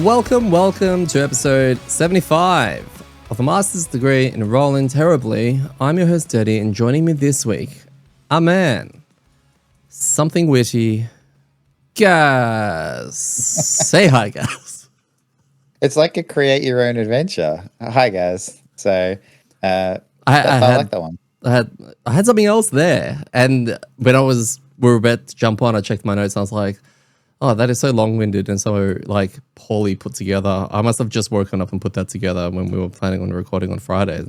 Welcome to episode 75 of a master's degree in rolling terribly. I'm your host, Daddy, and joining me this week, our man, something witty, Gaz. Say hi, Gaz. It's like a create your own adventure. Hi, guys. So I like that one. I had something else there, and when we were about to jump on, I checked my notes and I was like, oh, that is so long-winded and so like poorly put together. I must have just woken up and put that together when we were planning on recording on Friday.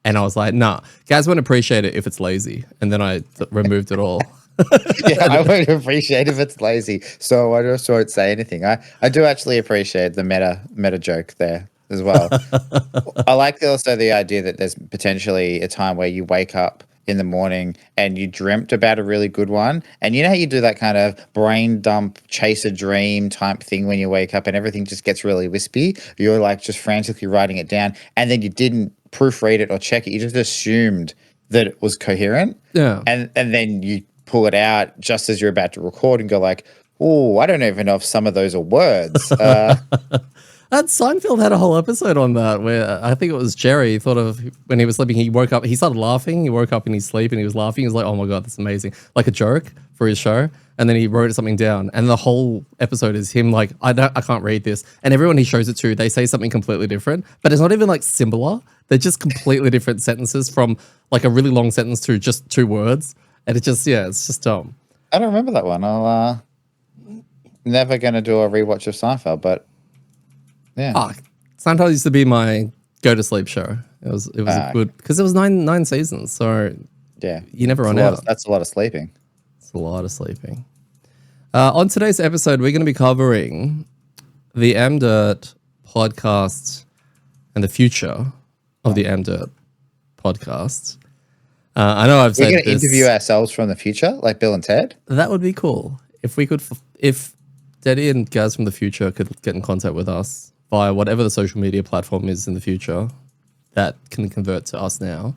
And I was like, nah, guys won't appreciate it if it's lazy. And then I removed it all. Yeah, I won't appreciate if it's lazy. So I just won't say anything. I do actually appreciate the meta joke there as well. I like also the idea that there's potentially a time where you wake up in the morning and you dreamt about a really good one, and you know how you do that kind of brain dump chase a dream type thing when you wake up and everything just gets really wispy. You're like just frantically writing it down, and then you didn't proofread it or check it. You just assumed that it was coherent. Yeah. And then you pull it out just as you're about to record and go like, oh, I don't even know if some of those are words. Seinfeld had a whole episode on that where I think it was Jerry thought of when he was sleeping, he woke up, he started laughing, he woke up in his sleep and he was laughing. He was like, oh my God, that's amazing. Like a joke for his show. And then he wrote something down and the whole episode is him like, I can't read this. And everyone he shows it to, they say something completely different, but it's not even like similar. They're just completely different sentences from like a really long sentence to just 2 words. And it's just dumb. I don't remember that one. I'll never going to do a rewatch of Seinfeld, but yeah. Seinfeld used to be my go to sleep show. It was a good, because it was nine seasons. So yeah, you never run out. That's a lot of sleeping. It's a lot of sleeping. On today's episode, we're going to be covering the amDirt podcast and the future of the amDirt podcast. I know I've said we're going to interview ourselves from the future, like Bill and Ted. That would be cool if we could. If Daddy and Gaz from the future could get in contact with us via whatever the social media platform is in the future that can convert to us now.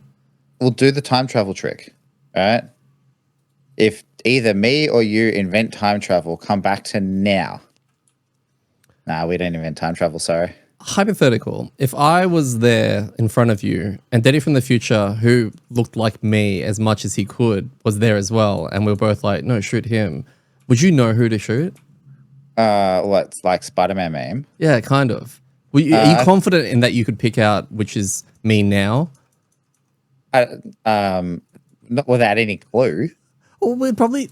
We'll do the time travel trick, all right? If either me or you invent time travel, come back to now. Nah, we didn't invent time travel, sorry. Hypothetical. If I was there in front of you and Daddy from the future, who looked like me as much as he could, was there as well, and we were both like, no, shoot him, would you know who to shoot? What's like Spider-Man meme? Yeah, kind of. Are you confident in that you could pick out which is me now? Not without any clue. Well, we'd probably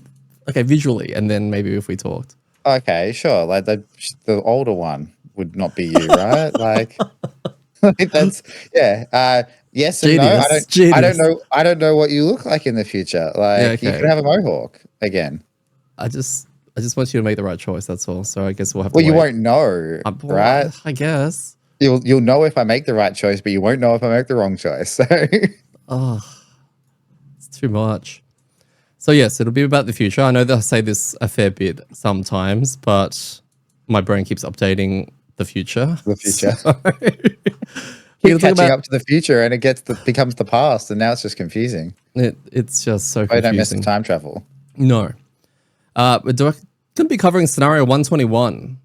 visually, and then maybe if we talked. Okay, sure. Like the older one would not be you, right? like that's yes and Genius. No. I don't know what you look like in the future. Like you could have a mohawk again. I just want you to make the right choice. That's all. So I guess we'll have to. Well, you won't know, right? I guess you'll know if I make the right choice, but you won't know if I make the wrong choice. So, it's too much. So yes, it'll be about the future. I know that I say this a fair bit sometimes, but my brain keeps updating the future. The future. So, keep catching up to the future, and it becomes the past, and now it's just confusing. It's just so confusing. Don't mess with time travel. No. We're going to be covering scenario 121,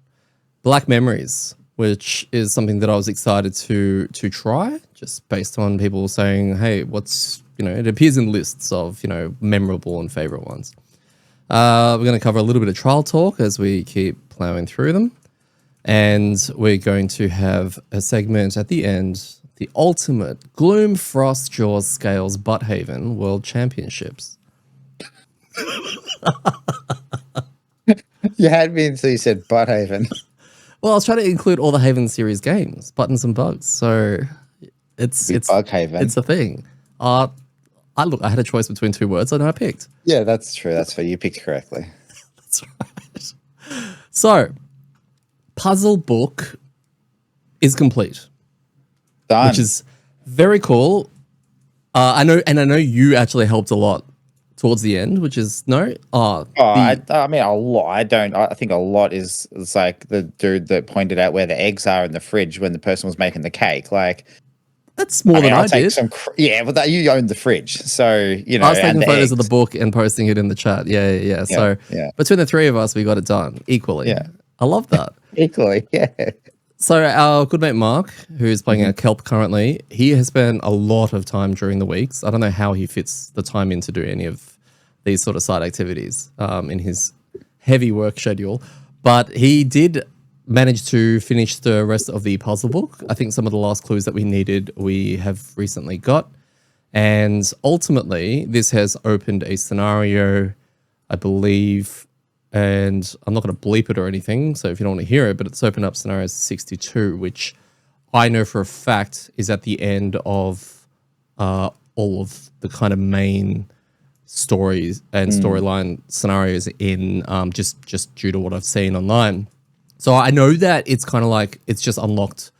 Black Memories, which is something that I was excited to try, just based on people saying, hey, it appears in lists of, memorable and favorite ones. We're going to cover a little bit of trial talk as we keep plowing through them. And we're going to have a segment at the end, the ultimate Gloom, Frost, Jaws, Scales, Butthaven World Championships. You had me until you said Butthaven. Well, I was trying to include all the Haven series games, Buttons and Bugs. So it's Bughaven. It's a thing. I had a choice between 2 words. I know I picked. Yeah, that's true. That's fair. You picked correctly. That's right. So, puzzle book is complete. Done. Which is very cool. I know you actually helped a lot towards the end, which is no. I mean a lot. I think a lot is like the dude that pointed out where the eggs are in the fridge when the person was making the cake. Like that's more than I did. But you owned the fridge, so I was taking photos of the book and posting it in the chat. Yeah. So between the 3 of us, we got it done equally. Yeah, I love that. Equally, yeah. So our good mate Mark, who is playing our Kelp currently, he has spent a lot of time during the weeks. I don't know how he fits the time in to do any of these sort of side activities in his heavy work schedule. But he did manage to finish the rest of the puzzle book. I think some of the last clues that we needed, we have recently got. And ultimately, this has opened a scenario, I believe, and I'm not going to bleep it or anything, so if you don't want to hear it, but it's opened up scenario 62, which I know for a fact is at the end of all of the kind of main stories and storyline scenarios in just due to what I've seen online. So I know that it's kind of like it's just unlocked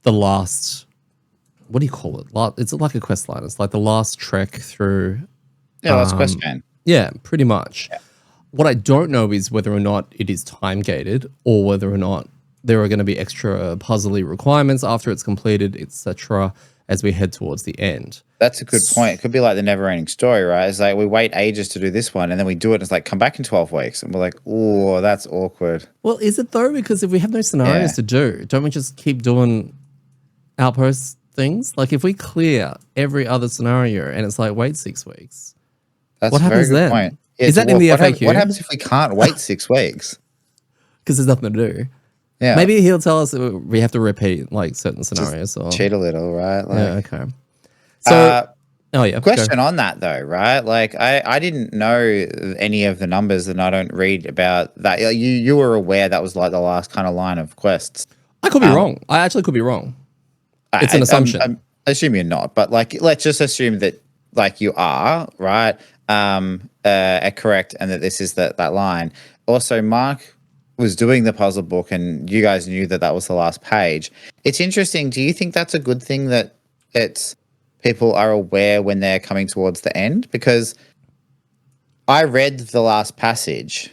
the last, what do you call it? It's like a quest line. It's like the last trek through. Yeah, last quest chain. Yeah, pretty much. Yeah. What I don't know is whether or not it is time gated or whether or not there are going to be extra puzzly requirements after it's completed, etc., as we head towards the end. That's a good point. It could be like the never-ending story, right? It's like we wait ages to do this one, and then we do it, and it's like, come back in 12 weeks. And we're like, oh, that's awkward. Well, is it though? Because if we have no scenarios to do, don't we just keep doing outpost things? Like if we clear every other scenario and it's like, wait 6 weeks. That's what happens a very good then? point. Is that in the FAQ? What happens if we can't wait 6 weeks? Because there's nothing to do. Yeah. Maybe he'll tell us that we have to repeat like certain scenarios. Or cheat a little, right? Like, yeah, okay. So, question on that though, right? Like I didn't know any of the numbers, and I don't read about that. You were aware that was like the last kind of line of quests. I could be wrong. I actually could be wrong. It's an assumption. I assume you're not, but like let's just assume that like you are, right? Correct, and that this is that line. Also, Mark was doing the puzzle book, and you guys knew that was the last page. It's interesting. Do you think that's a good thing that people are aware when they're coming towards the end? Because I read the last passage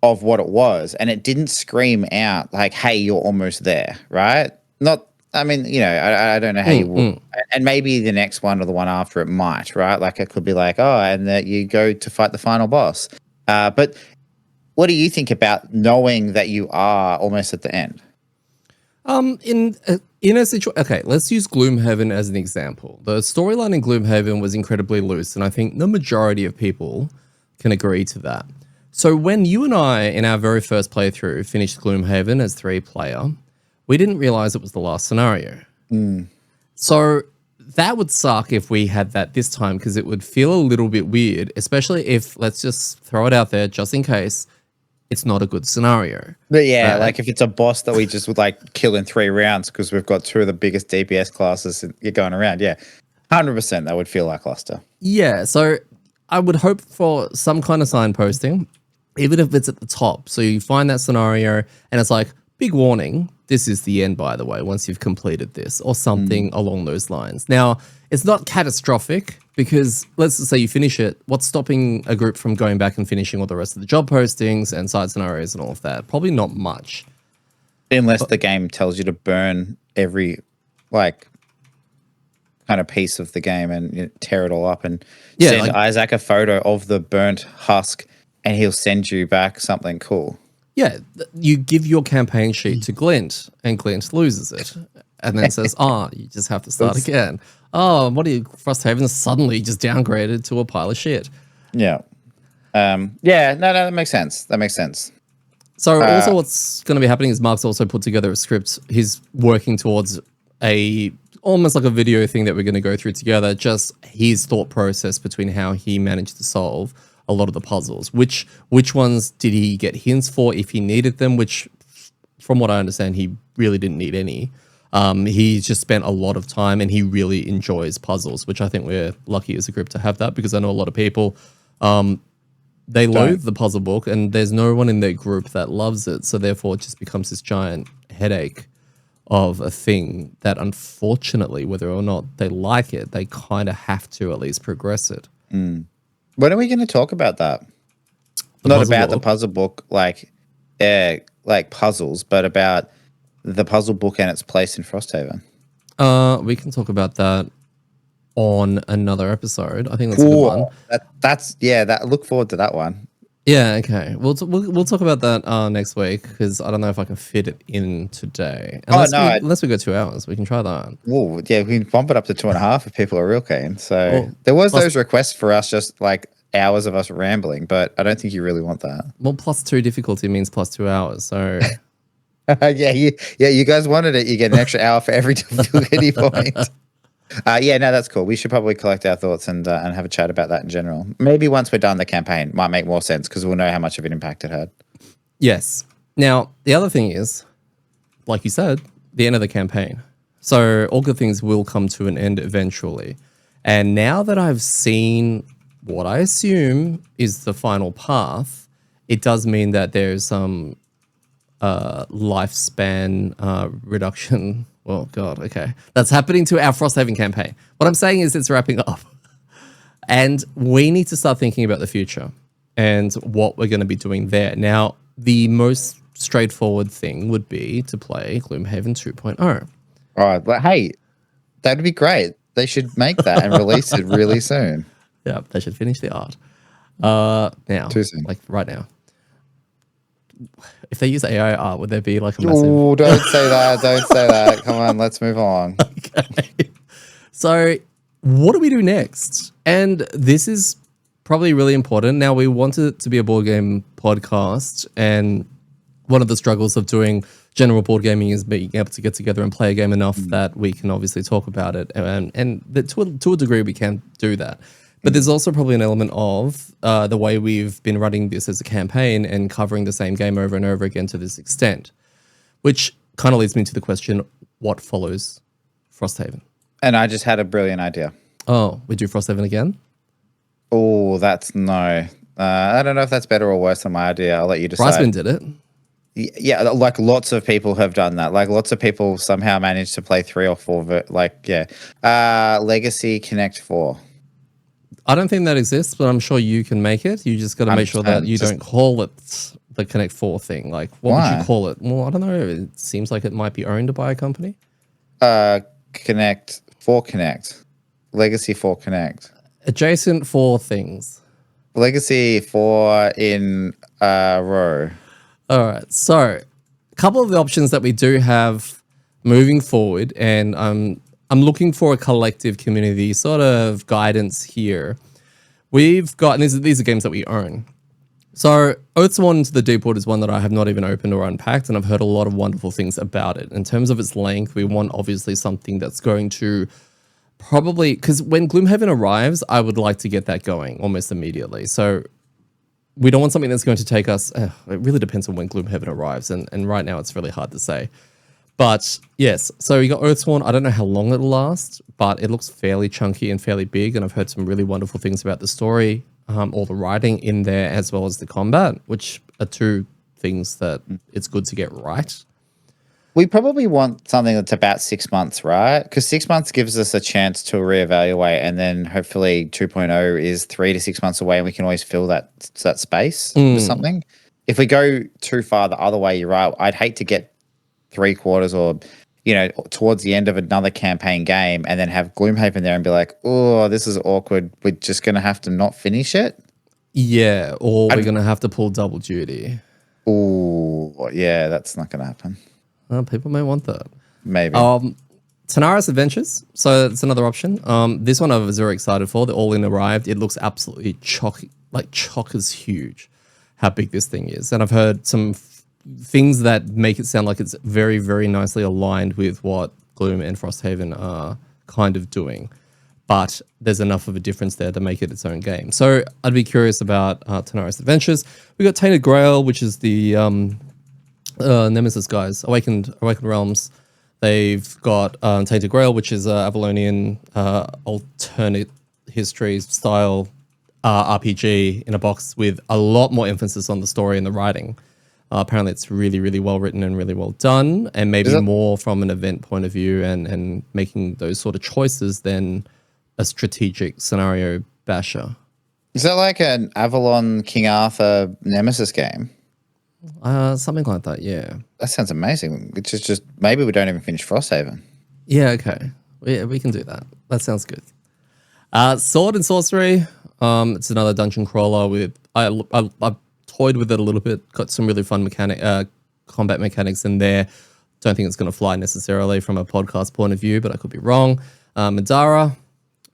of what it was, and it didn't scream out like, "Hey, you're almost there," right? Not. I mean, I don't know how you would, and maybe the next one or the one after it might, right? Like it could be like, oh, and that you go to fight the final boss. But what do you think about knowing that you are almost at the end? In a situation, okay, let's use Gloomhaven as an example. The storyline in Gloomhaven was incredibly loose, and I think the majority of people can agree to that. So when you and I, in our very first playthrough, finished Gloomhaven as 3-player, we didn't realize it was the last scenario. So that would suck if we had that this time, because it would feel a little bit weird, especially if, let's just throw it out there, just in case, it's not a good scenario. But yeah, like if it's a boss that we just would like kill in 3 rounds because we've got 2 of the biggest DPS classes going around. Yeah, 100% that would feel lackluster. Yeah, so I would hope for some kind of signposting, even if it's at the top. So you find that scenario and it's like, big warning, this is the end, by the way, once you've completed this, or something along those lines. Now, it's not catastrophic because let's just say you finish it. What's stopping a group from going back and finishing all the rest of the job postings and side scenarios and all of that? Probably not much. Unless the game tells you to burn every, like, kind of piece of the game and tear it all up and send Isaac a photo of the burnt husk and he'll send you back something cool. Yeah, you give your campaign sheet to Glint, and Glint loses it, and then says, you just have to start again. Oh, what are you, Frosthaven suddenly just downgraded to a pile of shit. Yeah. That makes sense. That makes sense. So also what's going to be happening is Mark's also put together a script. He's working towards almost like a video thing that we're going to go through together, just his thought process between how he managed to solve a lot of the puzzles. Which ones did he get hints for if he needed them, which from what I understand, he really didn't need any. He just spent a lot of time and he really enjoys puzzles, which I think we're lucky as a group to have that, because I know a lot of people, they loathe the puzzle book and there's no one in their group that loves it. So therefore it just becomes this giant headache of a thing that unfortunately, whether or not they like it, they kind of have to at least progress it. When are we going to talk about that? Not about the puzzle book, like puzzles, but about the puzzle book and its place in Frosthaven. We can talk about that on another episode. I think that's a good one. Look forward to that one. Yeah, okay. We'll talk about that next week because I don't know if I can fit it in today. Unless we go 2 hours, we can try that. Well, yeah, we can bump it up to 2.5 if people are real keen. So Well, there was plus- those requests for us, just like hours of us rambling, but I don't think you really want that. Well, +2 difficulty means +2 hours. So You guys wanted it. You get an extra hour for every difficulty point. Yeah, no, that's cool. We should probably collect our thoughts and have a chat about that in general. Maybe once we're done the campaign, might make more sense because we'll know how much of an impact it had. yes. Now the other thing is, like you said, the end of the campaign. So all good things will come to an end eventually. And now that I've seen what I assume is the final path, it does mean that there's some lifespan reduction. Well, God, okay. That's happening to our Frosthaven campaign. What I'm saying is it's wrapping up. And we need to start thinking about the future and what we're going to be doing there. Now, the most straightforward thing would be to play Gloomhaven 2.0. All right, but hey, that'd be great. They should make that and release it really soon. Yeah, they should finish the art. Now, Too soon. like right now. If they use AI art, would there be like a massive... Oh, don't say that. Don't say that. Come on, let's move on. Okay. So what do we do next? And this is probably really important. Now, we want it to be a board game podcast, and one of the struggles of doing general board gaming is being able to get together and play a game enough that we can obviously talk about it, and that to a degree we can do that. But there's also probably an element of the way we've been running this as a campaign and covering the same game over and over again to this extent, which kind of leads me to the question, what follows Frosthaven? And I just had a brilliant idea. Oh, we do Frosthaven again? Oh, that's no. I don't know if that's better or worse than my idea. I'll let you decide. Brysman did it. Yeah, like lots of people have done that. Like lots of people somehow managed to play 3 or 4. Legacy Connect 4. I don't think that exists, but I'm sure you can make it. You just got to make sure that you don't call it the Connect 4 thing. Like, what would you call it? Well, I don't know. It seems like it might be owned by a company. Connect 4 Connect. Legacy 4 Connect. Adjacent 4 things. Legacy 4 in a row. All right. So, a couple of the options that we do have moving forward, and I'm looking for a collective community sort of guidance here. We've got, and these are games that we own. So, Oathsworn into the Deep Wood is one that I have not even opened or unpacked, and I've heard a lot of wonderful things about it. In terms of its length, we want obviously something that's going to probably, because when Gloomhaven arrives, I would like to get that going almost immediately. So, we don't want something that's going to take us, it really depends on when Gloomhaven arrives, and right now it's really hard to say. But yes, so you got Oathsworn. I don't know how long it'll last, but it looks fairly chunky and fairly big, and I've heard some really wonderful things about the story, all the writing in there, as well as the combat, which are two things that it's good to get right. We probably want something that's about 6 months, right? Because 6 months gives us a chance to reevaluate, and then hopefully 2.0 is 3 to 6 months away, and we can always fill that space with something. If we go too far the other way, you're right. I'd hate to get 3/4 or, towards the end of another campaign game and then have Gloomhaven there and be like, oh, this is awkward. We're just going to have to not finish it. Yeah, or we're going to have to pull double duty. Oh, yeah, that's not going to happen. People may want that. Maybe. Tanaris Adventures. So that's another option. This one I was very excited for. The All-In arrived. It looks absolutely chockers huge how big this thing is. And I've heard some things that make it sound like it's very, very nicely aligned with what Gloom and Frosthaven are kind of doing. But there's enough of a difference there to make it its own game. So I'd be curious about Tanaris Adventures. We got Tainted Grail, which is the Nemesis guys, Awakened Realms. They've got Tainted Grail, which is Avalonian alternate history style RPG in a box with a lot more emphasis on the story and the writing. Apparently, it's really, really well written and really well done, and maybe more from an event point of view and making those sort of choices than a strategic scenario basher. Is that like an Avalon King Arthur Nemesis game? Something like that, yeah. That sounds amazing. It's just maybe we don't even finish Frosthaven. Yeah, okay. We can do that. That sounds good. Sword and Sorcery. It's another dungeon crawler with... I toyed with it a little bit. Got some really fun combat mechanics in there. Don't think it's going to fly necessarily from a podcast point of view, but I could be wrong. Madara,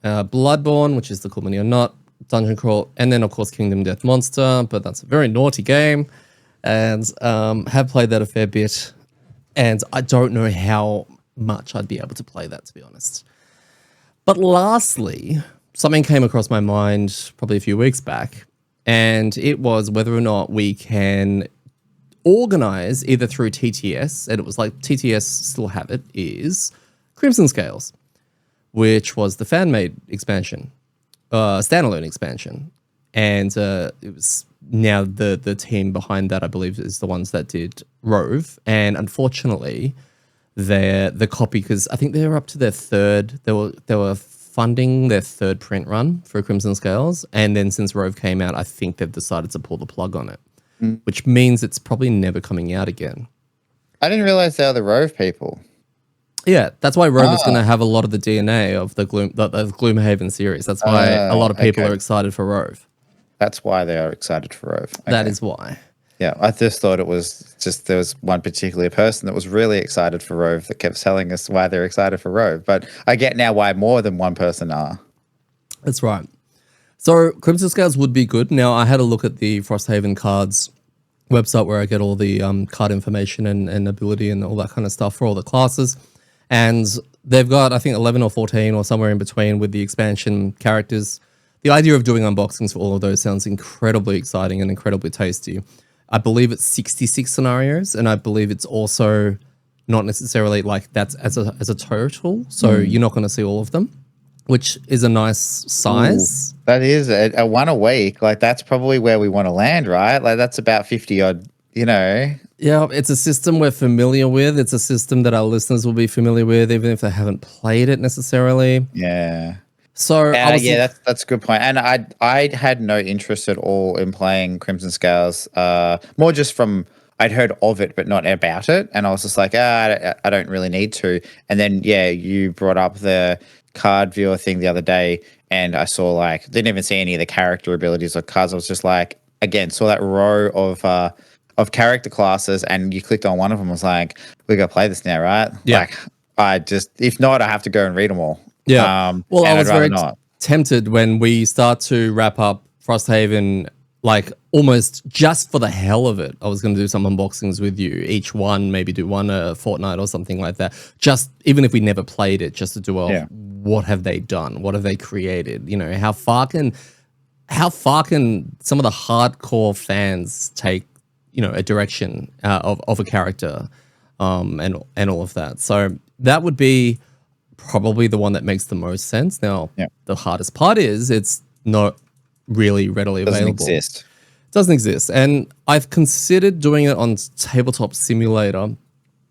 Bloodborne, which is the cool mini or not, Dungeon Crawl, and then of course Kingdom Death Monster, but that's a very naughty game, and have played that a fair bit, and I don't know how much I'd be able to play that, to be honest. But lastly, something came across my mind probably a few weeks back, and it was whether or not we can organize either through TTS, and it was like TTS still have it, is Crimson Scales, which was the fan-made expansion, standalone expansion. And it was now the team behind that, I believe, is the ones that did Rove. And unfortunately, the copy, because I think they were up to their third, they were funding their third print run for Crimson Scales. And then since Rove came out, I think they've decided to pull the plug on it. Which means it's probably never coming out again. I didn't realize they were the Rove people. Yeah, that's why Rove is going to have a lot of the DNA of the Gloomhaven series. That's why a lot of people are excited for Rove. That's why they are excited for Rove. Okay. That is why. Yeah, I just thought it was just there was one particular person that was really excited for Rove that kept telling us why they're excited for Rove. But I get now why more than one person are. That's right. So Crimson Scales would be good. Now, I had a look at the Frosthaven cards website where I get all the card information and ability and all that kind of stuff for all the classes. And they've got, I think, 11 or 14 or somewhere in between with the expansion characters. The idea of doing unboxings for all of those sounds incredibly exciting and incredibly tasty. I believe it's 66 scenarios, and I believe it's also not necessarily like that's as a total. So you're not going to see all of them, which is a nice size. Ooh, that is a one a week. Like that's probably where we want to land, right? Like that's about 50 odd, you know. Yeah, it's a system we're familiar with. It's a system that our listeners will be familiar with, even if they haven't played it necessarily. Yeah. So that's a good point. And I had no interest at all in playing Crimson Scales. More just from I'd heard of it, but not about it. And I was just like, I don't really need to. And then you brought up the card viewer thing the other day, and I saw like didn't even see any of the character abilities or cards. I was just like, again, saw that row of character classes, and you clicked on one of them. I was like, we gotta play this now, right? Yeah. Like if not, I have to go and read them all. Yeah. Well, I was very tempted when we start to wrap up Frosthaven, like almost just for the hell of it. I was going to do some unboxings with you, each one, maybe do one a fortnight or something like that. Just even if we never played it, just to do what have they done? What have they created? You know, how far can some of the hardcore fans take, you know, a direction of a character and all of that. So that would be probably the one that makes the most sense. Now, the hardest part is it's not really readily available. It doesn't exist. And I've considered doing it on Tabletop Simulator.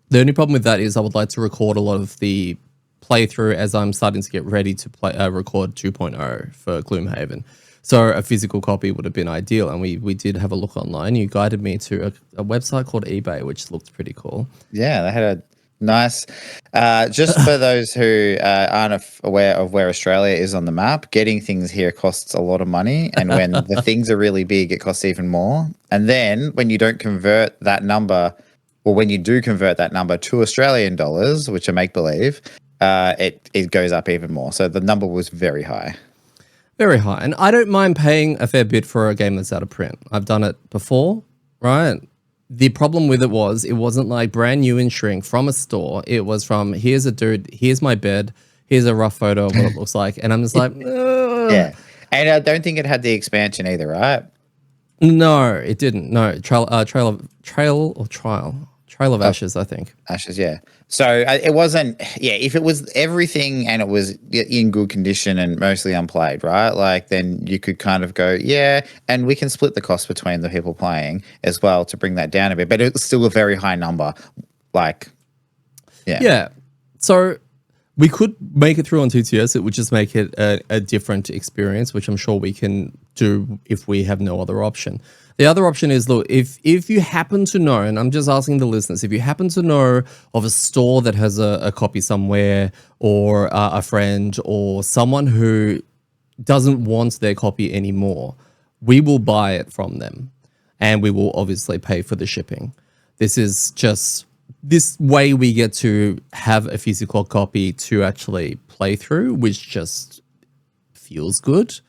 The only problem with that is I would like to record a lot of the playthrough as I'm starting to get ready to record 2.0 for Gloomhaven. So a physical copy would have been ideal. And we did have a look online. You guided me to a website called eBay, which looked pretty cool. Yeah, they had a nice. Just for those who aren't aware of where Australia is on the map, getting things here costs a lot of money. And when the things are really big, it costs even more. And then when you don't convert that number, or when you do convert that number to Australian dollars, which are make-believe, it goes up even more. So the number was very high. Very high. And I don't mind paying a fair bit for a game that's out of print. I've done it before, right? The problem with it wasn't like brand new in shrink from a store. It was from, here's a dude, here's my bed, here's a rough photo of what it looks like. And I'm just like, ugh. Yeah. And I don't think it had the expansion either, right? No, it didn't. No, Trail of Ashes, I think. Ashes, yeah. So it wasn't, if it was everything and it was in good condition and mostly unplayed, right? Like then you could kind of go, and we can split the cost between the people playing as well to bring that down a bit. But it's still a very high number. Like, Yeah. So we could make it through on TTS. It would just make it a different experience, which I'm sure we can do if we have no other option. The other option is, look, if you happen to know, and I'm just asking the listeners, if you happen to know of a store that has a copy somewhere, or a friend, or someone who doesn't want their copy anymore, we will buy it from them. and we will obviously pay for the shipping. This is just this way we get to have a physical copy to actually play through, which just feels good.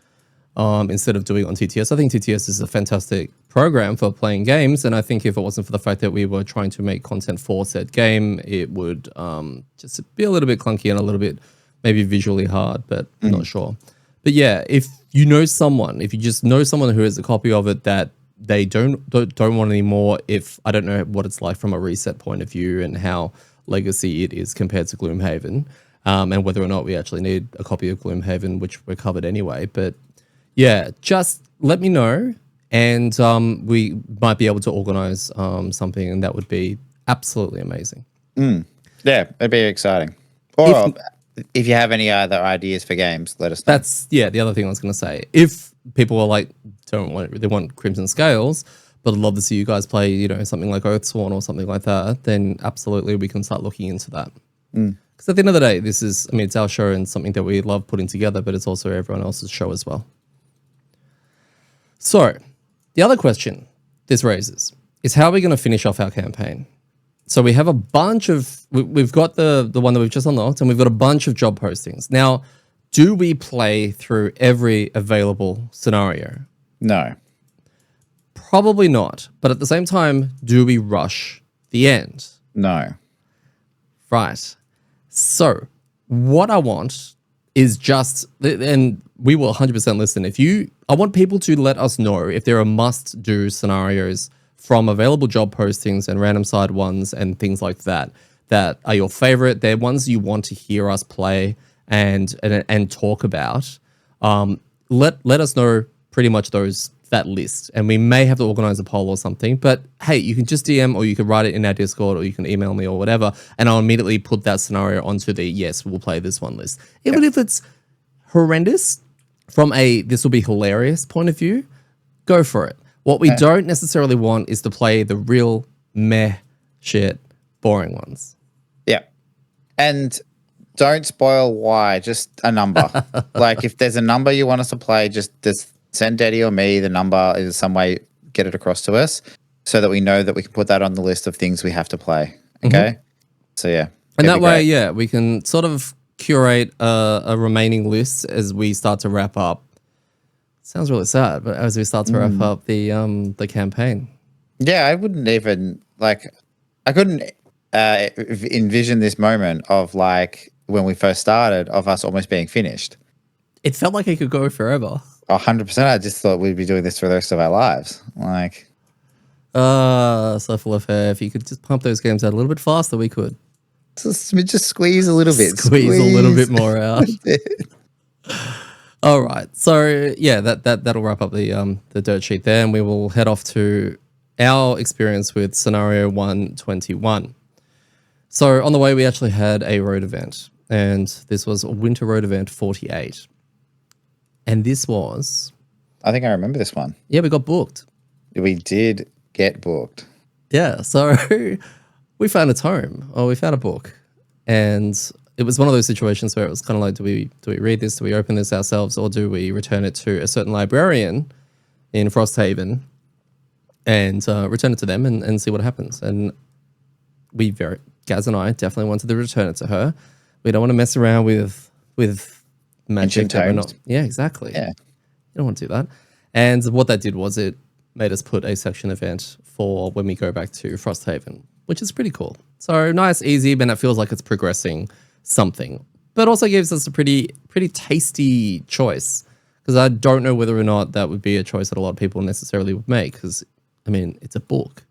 Instead of doing it on TTS. I think TTS is a fantastic program for playing games, and I think if it wasn't for the fact that we were trying to make content for said game, it would just be a little bit clunky and a little bit maybe visually hard, but I'm not sure. But yeah, if you just know someone who has a copy of it that they don't want anymore, if I don't know what it's like from a reset point of view and how legacy it is compared to Gloomhaven, and whether or not we actually need a copy of Gloomhaven, which we're covered anyway, but yeah, just let me know, and we might be able to organize something, and that would be absolutely amazing. Yeah, it'd be exciting. Or if you have any other ideas for games, let us know. That's the other thing I was going to say. If people are like they want Crimson Scales, but I'd love to see you guys play, something like Oathsworn or something like that, then absolutely we can start looking into that. Because at the end of the day, it's our show and something that we love putting together, but it's also everyone else's show as well. So, the other question this raises is how are we going to finish off our campaign? So we have a bunch of, we've got the one that we've just unlocked, and we've got a bunch of job postings. Now, do we play through every available scenario? No. Probably not. But at the same time, do we rush the end? No. Right. So what I want is just, and we will 100% listen. I want people to let us know if there are must-do scenarios from available job postings and random side ones and things like that are your favorite. They're ones you want to hear us play and talk about. Let us know pretty much that list, and we may have to organize a poll or something. But hey, you can just DM, or you can write it in our Discord, or you can email me or whatever, and I'll immediately put that scenario onto the yes, we'll play this one list. Even if it's horrendous from a this will be hilarious point of view, go for it. What we don't necessarily want is to play the real meh shit, boring ones. Yeah. And don't spoil why, just a number. Like if there's a number you want us to play, just send Daddy or me the number in some way, get it across to us so that we know that we can put that on the list of things we have to play. Okay? So yeah. And that way, we can sort of curate a remaining list as we start to wrap up. Sounds really sad, but as we start to wrap up the campaign. Yeah, I wouldn't even I couldn't envision this moment of like when we first started of us almost being finished. It felt like it could go forever. 100%. I just thought we'd be doing this for the rest of our lives. Like, so full of hair. If you could just pump those games out a little bit faster, we could. Just squeeze a little bit. Squeeze a little bit more out. All right. So yeah, that'll wrap up the dirt sheet there, and we will head off to our experience with scenario 121. So on the way, we actually had a road event, and this was Winter Road Event 48. And this was... I think I remember this one. Yeah, we got booked. We did get booked. Yeah, so we found a tome, or we found a book. And it was one of those situations where it was kind of like, do we read this? Do we open this ourselves? Or do we return it to a certain librarian in Frosthaven and return it to them and see what happens? And Gaz and I definitely wanted to return it to her. We don't want to mess around with magic that we're not. Yeah, exactly. Yeah. You don't want to do that. And what that did was it made us put a section event for when we go back to Frosthaven, which is pretty cool. So nice, easy, but it feels like it's progressing something. But also gives us a pretty tasty choice, because I don't know whether or not that would be a choice that a lot of people necessarily would make, because, I mean, it's a book.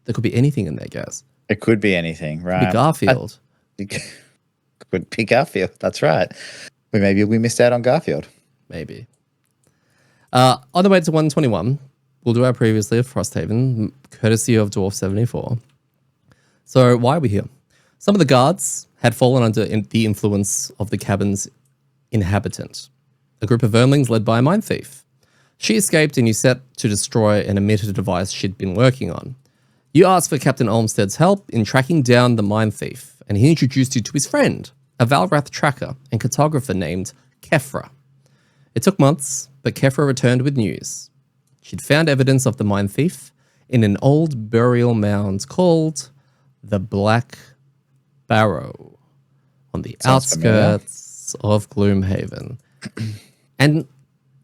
There could be anything in there, Gaz. It could be anything, right? Could be Garfield. Could be Garfield, that's right. Maybe we missed out on Garfield. Maybe. On the way to 121, we'll do our previously of Frosthaven, courtesy of Dwarf 74. So why are we here? Some of the guards had fallen under the influence of the cabin's inhabitant, a group of vermlings led by a mine thief. She escaped and you set to destroy an emitter device she'd been working on. You asked for Captain Olmsted's help in tracking down the mine thief, and he introduced you to his friend, a Valrath tracker and cartographer named Kefra. It took months, but Kefra returned with news. She'd found evidence of the mine thief in an old burial mound called the Black Barrow on the outskirts of Gloomhaven. And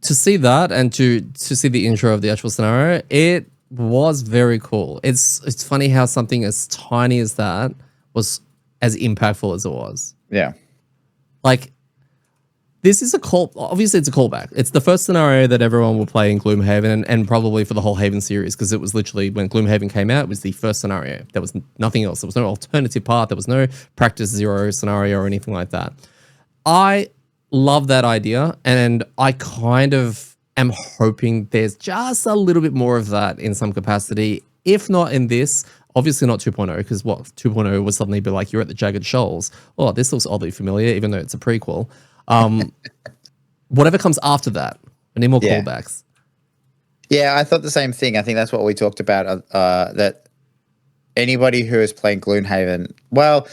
to see that and to see the intro of the actual scenario, it was very cool. It's funny how something as tiny as that was as impactful as it was. Yeah. Like, this is obviously it's a callback. It's the first scenario that everyone will play in Gloomhaven and probably for the whole Haven series, because it was literally when Gloomhaven came out, it was the first scenario. There was nothing else. There was no alternative path. There was no practice zero scenario or anything like that. I love that idea, and I kind of am hoping there's just a little bit more of that in some capacity, if not in this. Obviously not 2.0, because 2.0 would suddenly be like, you're at the Jagged Shoals. Oh, this looks oddly familiar, even though it's a prequel. Whatever comes after that, I need more callbacks. Yeah, I thought the same thing. I think that's what we talked about, that anybody who is playing Gloomhaven, well,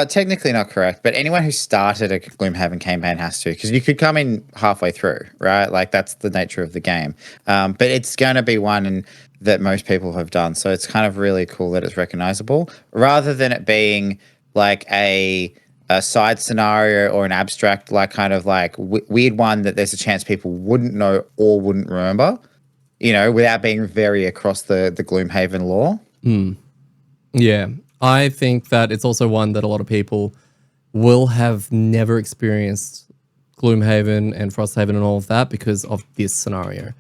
technically not correct, but anyone who started a Gloomhaven campaign has to, because you could come in halfway through, right? Like, that's the nature of the game. But it's going to be one that most people have done. So it's kind of really cool that it's recognizable, rather than it being like a side scenario or an abstract, like kind of like weird one that there's a chance people wouldn't know or wouldn't remember, you know, without being very across the Gloomhaven lore. Yeah, I think that it's also one that a lot of people will have never experienced Gloomhaven and Frosthaven and all of that because of this scenario.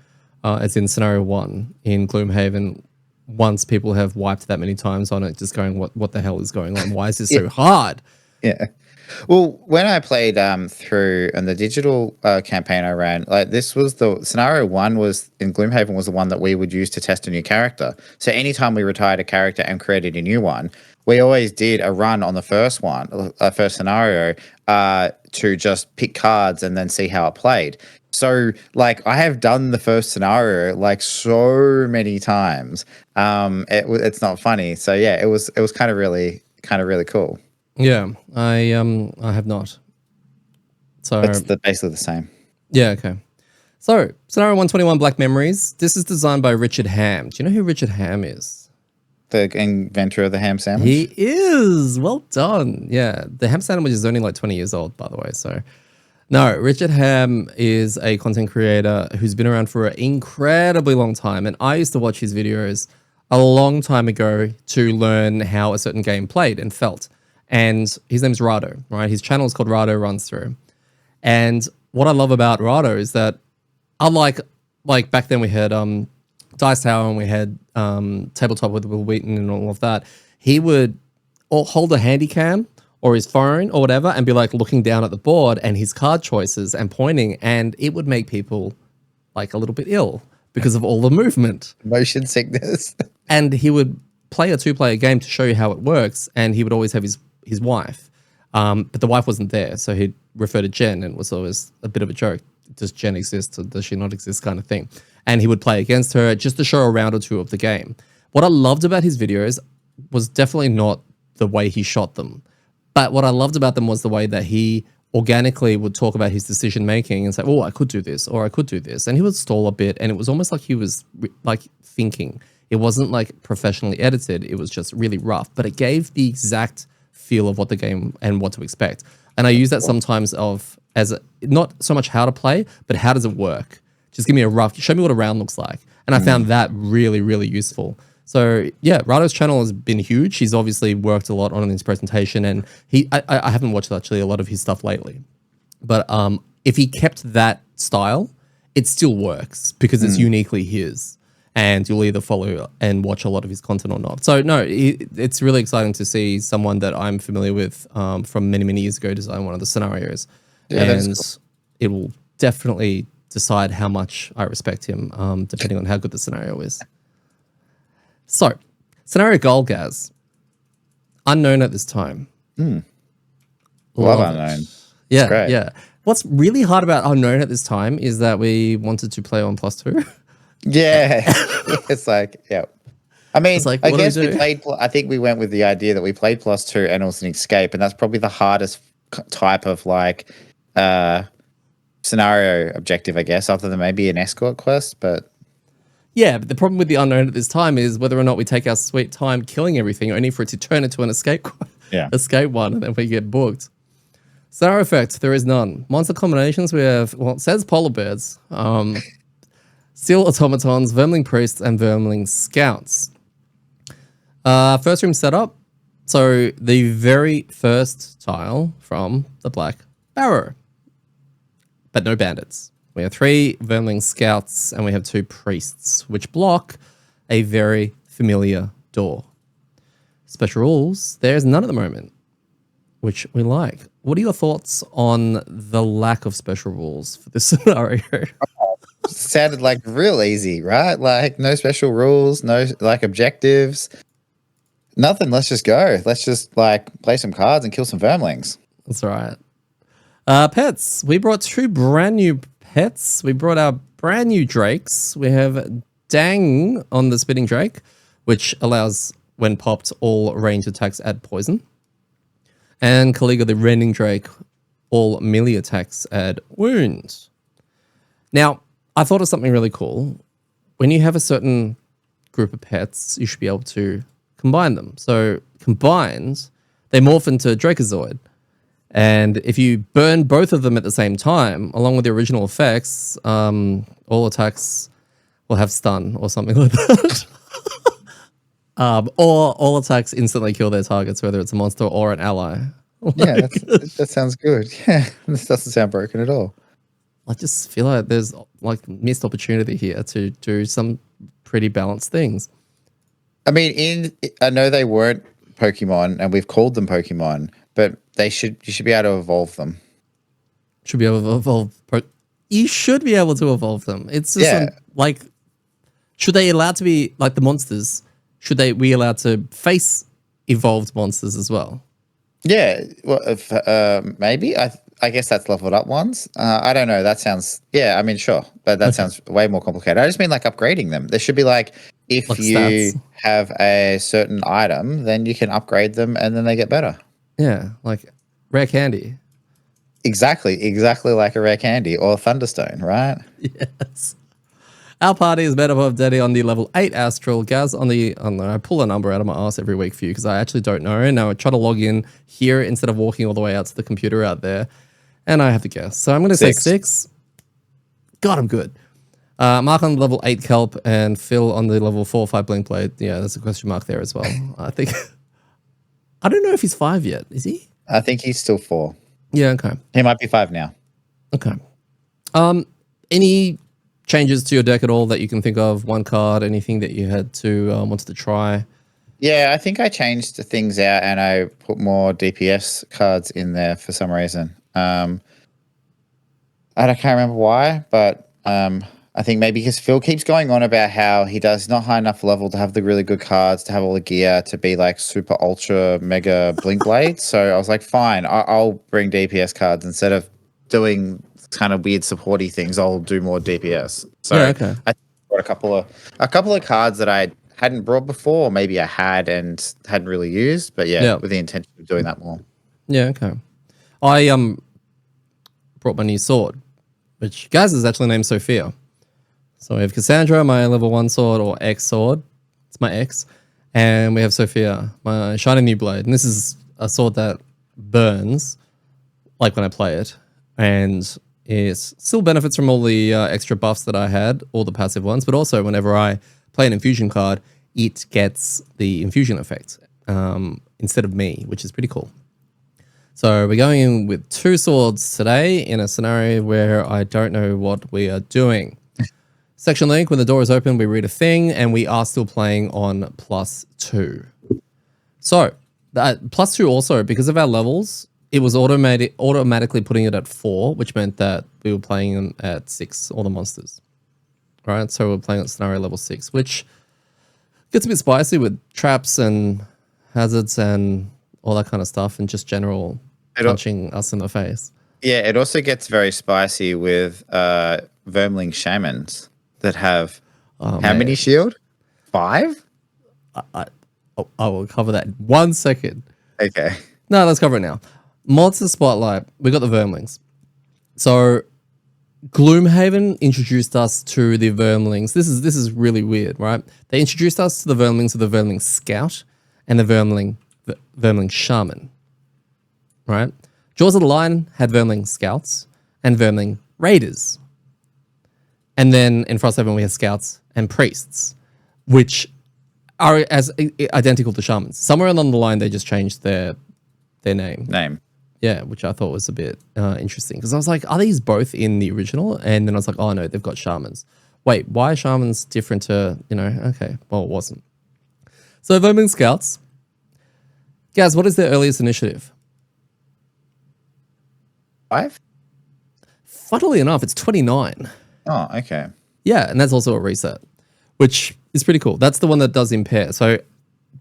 It's in scenario 1 in Gloomhaven. Once people have wiped that many times on it, just going, what the hell is going on? Why is this so hard? Yeah. Well, when I played through and the digital campaign I ran, like, this was the scenario 1 was in Gloomhaven was the one that we would use to test a new character. So anytime we retired a character and created a new one, we always did a run on the first scenario to just pick cards and then see how it played. So, like, I have done the first scenario like so many times. It's not funny. So yeah, it was kind of really cool. Yeah, I have not. So it's basically the same. Yeah, okay. So scenario 121, Black Memories. This is designed by Richard Ham. Do you know who Richard Ham is? The inventor of the ham sandwich? He is. Well done. Yeah, the ham sandwich is only like 20 years old, by the way. So no, Richard Ham is a content creator who's been around for an incredibly long time. And I used to watch his videos a long time ago to learn how a certain game played and felt. And his name's Rado, right? His channel is called Rado Runs Through. And what I love about Rado is that, unlike like back then we had Dice Tower and we had Tabletop with Will Wheaton and all of that, he would hold a handy cam or his phone or whatever and be like looking down at the board and his card choices and pointing, and it would make people like a little bit ill because of all the movement. Motion sickness. And he would play a 2-player game to show you how it works, and he would always have his wife. But the wife wasn't there, so he'd refer to Jen, and it was always a bit of a joke. Does Jen exist or does she not exist kind of thing? And he would play against her just to show a round or two of the game. What I loved about his videos was definitely not the way he shot them. But what I loved about them was the way that he organically would talk about his decision making and say, oh, I could do this or I could do this. And he would stall a bit, and it was almost like he was like thinking. It wasn't like professionally edited. It was just really rough, but it gave the exact feel of what the game and what to expect. And I use that sometimes not so much how to play, but how does it work? Just give me show me what a round looks like. And I found that really, really useful. So yeah, Rado's channel has been huge. He's obviously worked a lot on his presentation, and I haven't watched actually a lot of his stuff lately. But if he kept that style, it still works because it's uniquely his. And you'll either follow and watch a lot of his content or not. So no, it's really exciting to see someone that I'm familiar with from many, many years ago design one of the scenarios. Yeah, and cool. It will definitely decide how much I respect him, depending on how good the scenario is. So, scenario Golgaz. Unknown at this time. Love Unknown. Yeah, yeah. What's really hard about Unknown at this time is that we wanted to play on +2. Yeah, it's like, yeah. I mean, like, I guess we played. I think we went with the idea that we played +2 and it was an escape, and that's probably the hardest type of like scenario objective, I guess, other than maybe an escort quest. But Yeah, but the problem with the unknown at this time is whether or not we take our sweet time killing everything, only for it to turn into an escape one, and then we get booked. Scenario effect, there is none. Monster combinations, we have, well, it says polar bears, steel automatons, vermling priests, and vermling scouts. First room setup. So the very first tile from the black barrow, but no bandits. We have 3 vermling scouts and we have 2 priests, which block a very familiar door. Special rules, there's none at the moment, which we like. What are your thoughts on the lack of special rules for this scenario? Sounded like real easy, right? Like no special rules, no like objectives, nothing. Let's just go. Let's just like play some cards and kill some vermlings. That's right. Pets. We brought 2 brand new pets. We brought our brand new drakes. We have Dang on the spitting drake, which allows, when popped, all range attacks add poison. And Caliga the rending drake, all melee attacks add wounds. Now, I thought of something really cool. When you have a certain group of pets, you should be able to combine them. So combined, they morph into Dracozoid. And if you burn both of them at the same time, along with the original effects, all attacks will have stun or something like that. Or all attacks instantly kill their targets, whether it's a monster or an ally. Yeah, that sounds good. Yeah, this doesn't sound broken at all. I just feel like there's like missed opportunity here to do some pretty balanced things. I mean, I know they weren't Pokemon, and we've called them Pokemon, but you should be able to evolve them. Should be able to evolve. You should be able to evolve them. It's just like, should they allowed to be like the monsters? Should they be allowed to face evolved monsters as well? Yeah, well, if, maybe. I guess that's leveled up ones. I don't know. That sounds, yeah, I mean, sure. But that sounds way more complicated. I just mean like upgrading them. There should be like, if like you stats. Have a certain item, then you can upgrade them and then they get better. Yeah, like rare candy. Exactly like a rare candy or Thunderstone, right? Yes. Our party is made up of Daddy on the level 8 Astral, Gaz on the, I pull a number out of my ass every week for you because I actually don't know. And now I try to log in here instead of walking all the way out to the computer out there. And I have to guess. So I'm going to say 6. God, I'm good. Mark on the level 8 Kelp and Phil on the level 4 or 5 Blink Blade. Yeah, there's a question mark there as well. I think, I don't know if he's 5 yet. Is he? I think he's still 4. Yeah, okay. He might be 5 now. Okay. Any changes to your deck at all that you can think of? One card, anything that you had to wanted to try? Yeah, I think I changed things out and I put more DPS cards in there for some reason. I can't remember why, but I think maybe because Phil keeps going on about how he does not high enough level to have the really good cards, to have all the gear, to be like super ultra mega blink blade. So I was like, fine, I'll bring DPS cards instead of doing kind of weird supporty things. I'll do more DPS. So yeah, okay. I brought a couple of cards that I hadn't brought before, or maybe I had and hadn't really used, but yeah, with the intention of doing that more. Yeah, okay. I brought my new sword, which Gaz is actually named Sophia. So we have Cassandra, my level 1 sword, or X sword. It's my X. And we have Sophia, my shiny new blade. And this is a sword that burns, like when I play it. And it still benefits from all the extra buffs that I had, all the passive ones. But also, whenever I play an infusion card, it gets the infusion effect instead of me, which is pretty cool. So we're going in with 2 swords today in a scenario where I don't know what we are doing. Section link, when the door is open, we read a thing, and we are still playing on +2. So, that +2 also, because of our levels, it was automatically putting it at 4, which meant that we were playing at 6, all the monsters. Right? So we're playing at scenario level 6, which gets a bit spicy with traps and hazards and all that kind of stuff, and just general punching us in the face. Yeah, it also gets very spicy with Vermling Shamans that have how many shield? 5? I will cover that in 1 second. Okay. No, let's cover it now. Monster Spotlight. We got the Vermlings. So Gloomhaven introduced us to the Vermlings. This is really weird, right? They introduced us to the Vermlings with the Vermling Scout and the Vermling Shaman, right? Jaws of the Lion had Vermling Scouts and Vermling Raiders. And then in Frosthaven we have Scouts and Priests, which are as identical to Shamans. Somewhere along the line they just changed their name. Yeah, which I thought was a bit interesting because I was like, are these both in the original? And then I was like, oh no, they've got Shamans. Wait, why are Shamans different to, okay, well, it wasn't. So Vermling Scouts. Gaz, what is their earliest initiative? 5? Funnily enough, it's 29. Oh, okay. Yeah, and that's also a reset, which is pretty cool. That's the one that does impair. So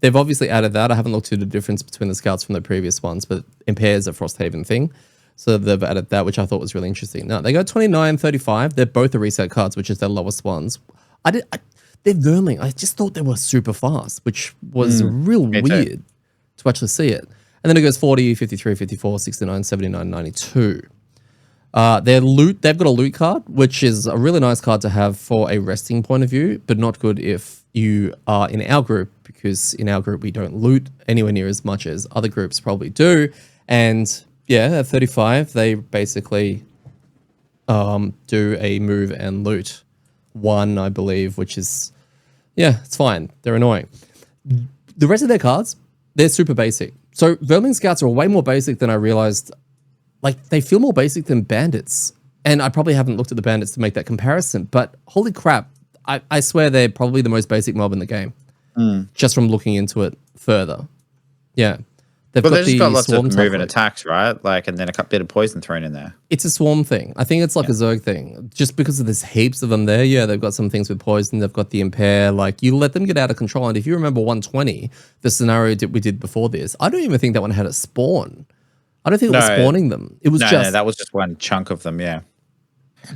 they've obviously added that. I haven't looked at the difference between the Scouts from the previous ones, but impair is a Frosthaven thing. So they've added that, which I thought was really interesting. Now, they go 29, 35. They're both the reset cards, which is their lowest ones. They're Vermling. I just thought they were super fast, which was real weird to actually see it. And then it goes 40, 53, 54, 69, 79, 92. Their loot, they've got a loot card, which is a really nice card to have for a resting point of view, but not good if you are in our group, because in our group we don't loot anywhere near as much as other groups probably do. And yeah, at 35, they basically do a move and loot 1, I believe, which is, yeah, it's fine. They're annoying. The rest of their cards, they're super basic. So Vermling Scouts are way more basic than I realized. Like, they feel more basic than Bandits. And I probably haven't looked at the Bandits to make that comparison, but holy crap, I swear they're probably the most basic mob in the game. Just from looking into it further. Yeah. They've just got lots of moving attacks, right? Like, and then a bit of poison thrown in there. It's a swarm thing. I think it's like a Zerg thing. Just because of there's heaps of them there, yeah, they've got some things with poison. They've got the impair. Like, you let them get out of control. And if you remember 120, the scenario we did before this, I don't even think that one had a spawn. I don't think it was spawning them. It was just... No, that was just one chunk of them, yeah.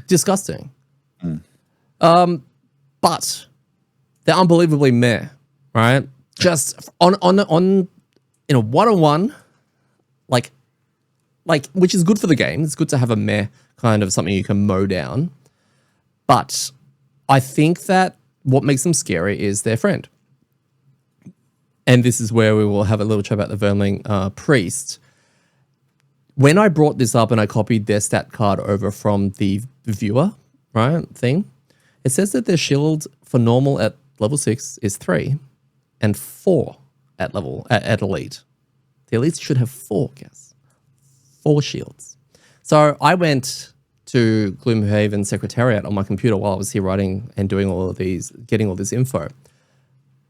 Disgusting. But they're unbelievably meh, right? Just on in a one-on-one, like, which is good for the game. It's good to have a meh kind of something you can mow down. But I think that what makes them scary is their friend. And this is where we will have a little chat about the Vermling Priest. When I brought this up and I copied their stat card over from the viewer, right, thing, it says that their shield for normal at level 6 is 3 and 4 at elite. The elites should have 4, guys. 4 shields. So I went to Gloomhaven Secretariat on my computer while I was here writing and doing all of these, getting all this info.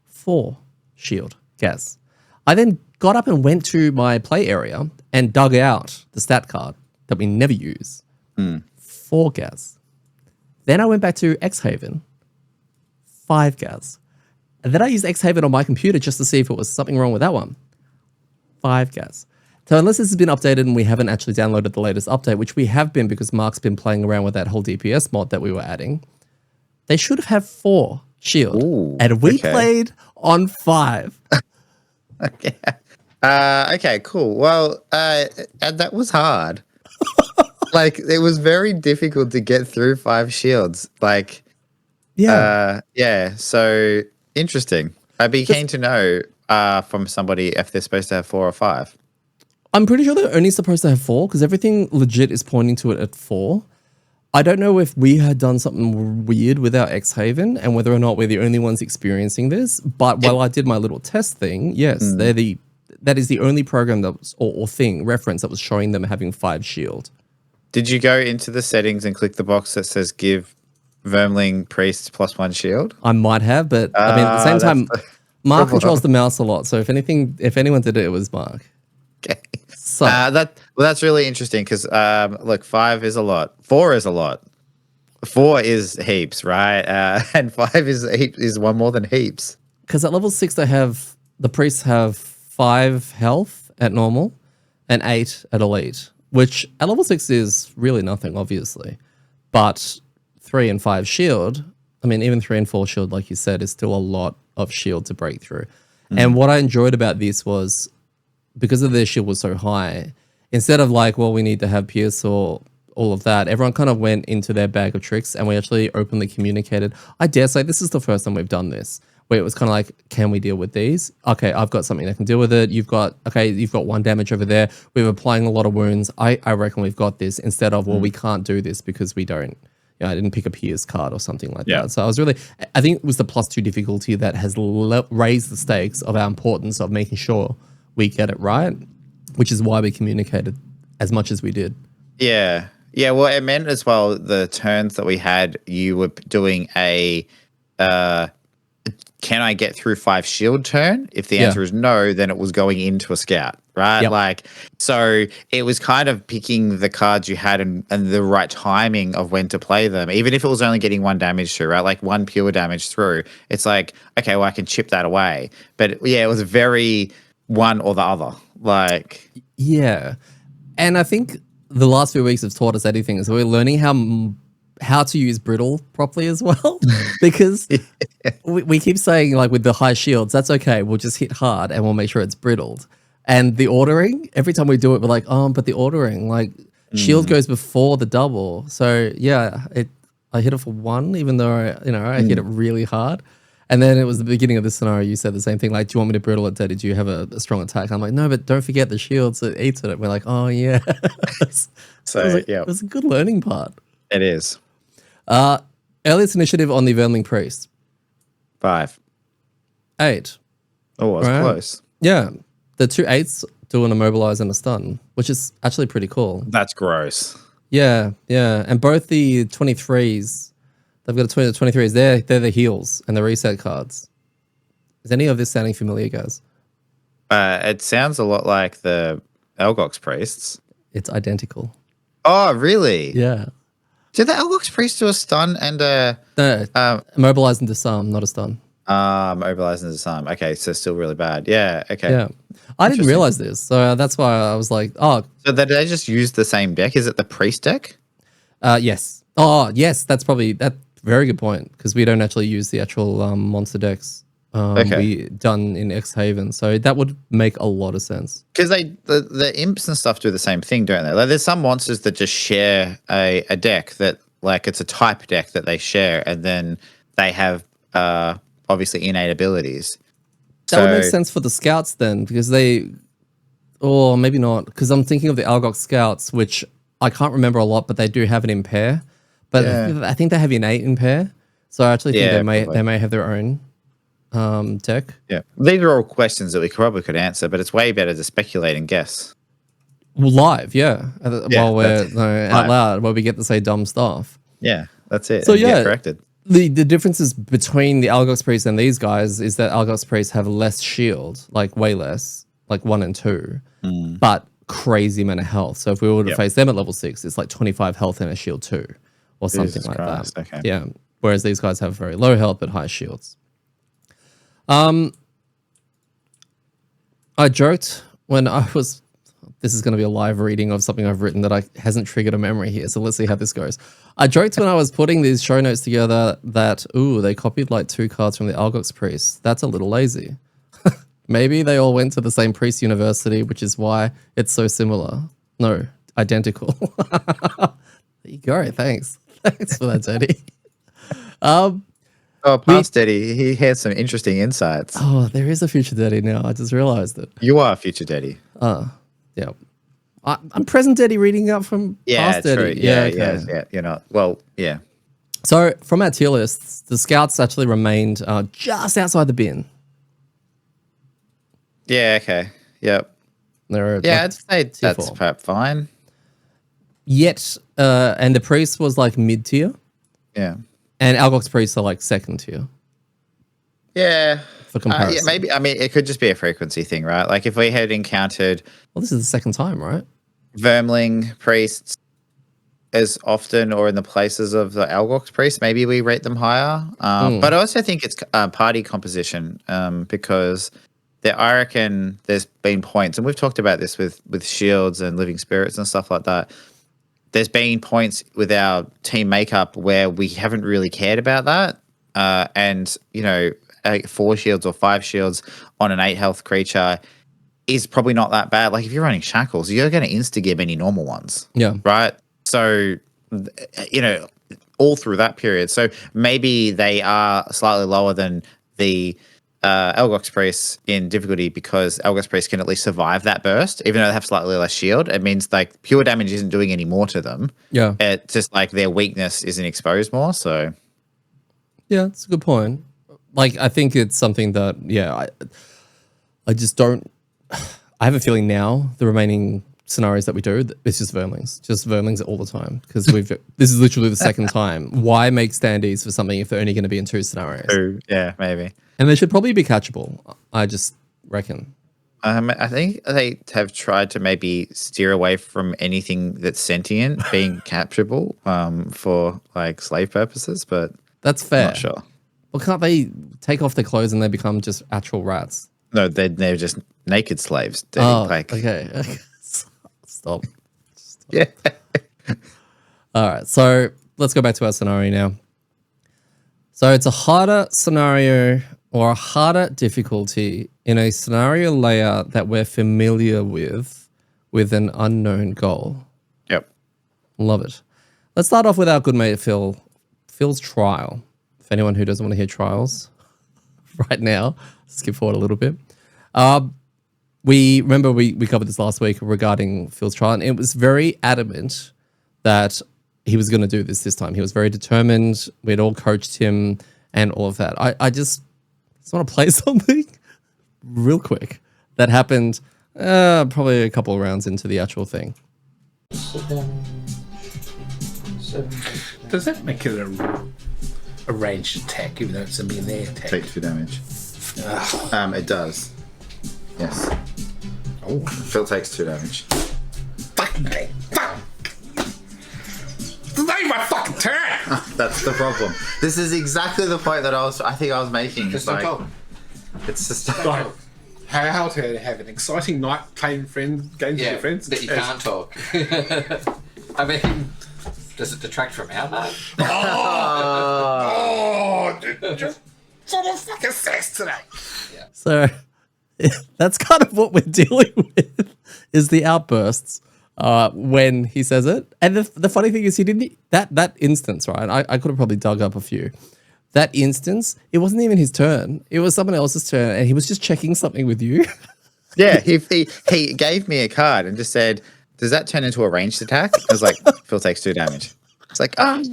4 shield, guys. I then got up and went to my play area and dug out the stat card that we never use. 4 gas. Then I went back to Xhaven. 5 gas. And then I used Xhaven on my computer just to see if it was something wrong with that one. 5 gas. So unless this has been updated and we haven't actually downloaded the latest update, which we have been because Mark's been playing around with that whole DPS mod that we were adding, they should have had 4 shield. Ooh, and we played on 5. Okay. Okay, cool. Well, and that was hard. Like, it was very difficult to get through 5 shields. Like, yeah. So interesting. I'd be keen to know from somebody if they're supposed to have 4 or 5. I'm pretty sure they're only supposed to have 4 because everything legit is pointing to it at 4. I don't know if we had done something weird with our Xhaven and whether or not we're the only ones experiencing this. But while I did my little test thing, yes, that is the only program that was, or thing, reference that was showing them having 5 shield. Did you go into the settings and click the box that says give Vermling Priest +1 shield? I might have, but I mean, at the same time, Mark controls the mouse a lot. So if anyone did it, it was Mark. Okay. So that's really interesting because look, 5 is a lot. 4 is a lot. 4 is heaps, right? And 5 is one more than heaps. Because at level 6, the priests have 5 health at normal and 8 at elite, which at level 6 is really nothing, obviously. But 3 and 5 shield, I mean, even 3 and 4 shield, like you said, is still a lot of shield to break through. And what I enjoyed about this was, because of their shield was so high, instead of like, well, we need to have Pierce or all of that, everyone kind of went into their bag of tricks and we actually openly communicated. I dare say this is the first time we've done this, where it was kind of like, can we deal with these? Okay, I've got something that can deal with it. You've got 1 damage over there. We're applying a lot of wounds. I reckon we've got this, instead of, well, we can't do this because we don't. I didn't pick a Pierce card or something like that. So I think it was the +2 difficulty that has raised the stakes of our importance of making sure we get it right, which is why we communicated as much as we did. Yeah. Yeah, well, it meant as well, the turns that we had, you were doing a can I get through 5 shield turn? If the answer is no, then it was going into a scout, right? Yep. Like, so it was kind of picking the cards you had and the right timing of when to play them, even if it was only getting 1 damage through, right? Like 1 pure damage through. It's like, okay, well, I can chip that away. But yeah, it was very one or the other. Like, yeah. And I think the last few weeks have taught us anything, is we're learning how to use brittle properly as well, because we keep saying, like, with the high shields, that's okay, we'll just hit hard and we'll make sure it's brittled. And the ordering, every time we do it, we're like, oh, but the ordering, like, shield goes before the double. So yeah, I hit it for 1, even though I hit it really hard. And then it was the beginning of this scenario, you said the same thing, like, do you want me to brittle it, Daddy? Do you have a strong attack? I'm like, no, but don't forget the shields, it eats at it. We're like, oh yeah. so it was a good learning part. It is. Earliest initiative on the Vermling Priest. 5. 8. Oh, that's close. Yeah. The 2 8s do an immobilize and a stun, which is actually pretty cool. That's gross. Yeah, yeah. And both the 23s, they've got the 23s, they're the heals and the reset cards. Is any of this sounding familiar, guys? It sounds a lot like the Elgox priests. It's identical. Oh, really? Yeah. Did the Elgox priest do a stun and a immobilize and disarm, not a stun. Mobilize and disarm. Okay, so still really bad. Yeah, okay. Yeah. I didn't realize this, so that's why I was like, oh. So did they just use the same deck? Is it the priest deck? Yes. Oh, yes, that's very good point, because we don't actually use the actual monster decks. We done in X-Haven, so that would make a lot of sense. Because the imps and stuff do the same thing, don't they? Like, there's some monsters that just share a deck that, like, it's a type deck that they share, and then they have obviously innate abilities. That would make sense for the scouts then, because or maybe not, because I'm thinking of the Algox scouts, which I can't remember a lot, but they do have an impair. But I think they have innate impair, so I actually think they may have their own deck. Yeah, these are all questions that we probably could answer, but it's way better to speculate and guess. Live, while we're out loud, where we get to say dumb stuff. Yeah, that's it. So yeah, get corrected. The differences between the Algox Priests and these guys is that Algox Priests have less shield, like way less, like 1 and 2, but crazy amount of health. So if we were to face them at level 6, it's like 25 health and a shield 2 or something like that. Okay. Yeah. Whereas these guys have very low health but high shields. I joked when I was... This is going to be a live reading of something I've written that hasn't triggered a memory here. So let's see how this goes. I joked when I was putting these show notes together that, they copied like 2 cards from the Algox Priests. That's a little lazy. Maybe they all went to the same priest university, which is why it's so similar. No, identical. There you go. Thanks. Thanks for that, Teddy. Past Daddy, he had some interesting insights. Oh, there is a future Daddy now. I just realized it. You are future Daddy. Yeah. I'm present Daddy reading up from past Daddy. Yeah. You're not. Well, yeah. So from our tier lists, the scouts actually remained just outside the bin. Yeah, okay. Yep. I'd say that's perhaps fine. Yet, and the priest was like mid-tier. Yeah. And Algox priests are like second tier. Yeah. For comparison. Yeah, maybe. I mean, it could just be a frequency thing, right? Like if we had encountered... Well, this is the second time, right? Vermling priests as often or in the places of the Algox priests, maybe we rate them higher. But I also think it's party composition because I reckon there's been points, and we've talked about this with shields and living spirits and stuff like that. There's been points with our team makeup where we haven't really cared about that. And, 4 shields or 5 shields on an 8 health creature is probably not that bad. Like if you're running shackles, you're going to insta-gib any normal ones. Yeah. Right? So, all through that period. So maybe they are slightly lower than the Elgox priests in difficulty because Elgox priests can at least survive that burst, even though they have slightly less shield. It means like pure damage isn't doing any more to them. Yeah. It's just like their weakness isn't exposed more. So yeah, that's a good point. Like, I think it's something that, I just don't. I have a feeling now the remaining scenarios that we do, it's just vermlings all the time because this is literally the second time. Why make standees for something if they're only going to be in 2 scenarios? Yeah, maybe. And they should probably be catchable. I just reckon. I think they have tried to maybe steer away from anything that's sentient being capturable for like slave purposes, but that's fair. I'm not sure. Well, can't they take off their clothes and they become just actual rats? No, they're just naked slaves. Okay. Stop. Yeah. All right. So let's go back to our scenario now. So it's a harder scenario or a harder difficulty in a scenario layout that we're familiar with an unknown goal. Yep. Love it. Let's start off with our good mate Phil. Phil's trial. For anyone who doesn't want to hear trials right now, skip forward a little bit. We covered this last week regarding Phil's trial, and it was very adamant that he was going to do this time. He was very determined. We'd all coached him and all of that. I just want to play something real quick that happened probably a couple of rounds into the actual thing. Does that make it a ranged attack, even though it's a melee attack? Take 2 damage. It does. Yes. Oh, Phil takes 2 damage. fucking thing! Fuck! It's not even my fucking turn. That's the problem. This is exactly the point that I think I was making. Just It's talk. like, it's just Like, how to have an exciting night playing games with your friends? That you can't talk. I mean, does it detract from our night? Oh, dude, just sort of fucking sex today. So that's kind of what we're dealing with is the outbursts when he says it. And the funny thing is he didn't, that instance, right? I could have probably dug up a few. That instance, it wasn't even his turn. It was someone else's turn and he was just checking something with you. Yeah, he gave me a card and just said, does that turn into a ranged attack? I was like, Phil takes 2 damage. It's like, it's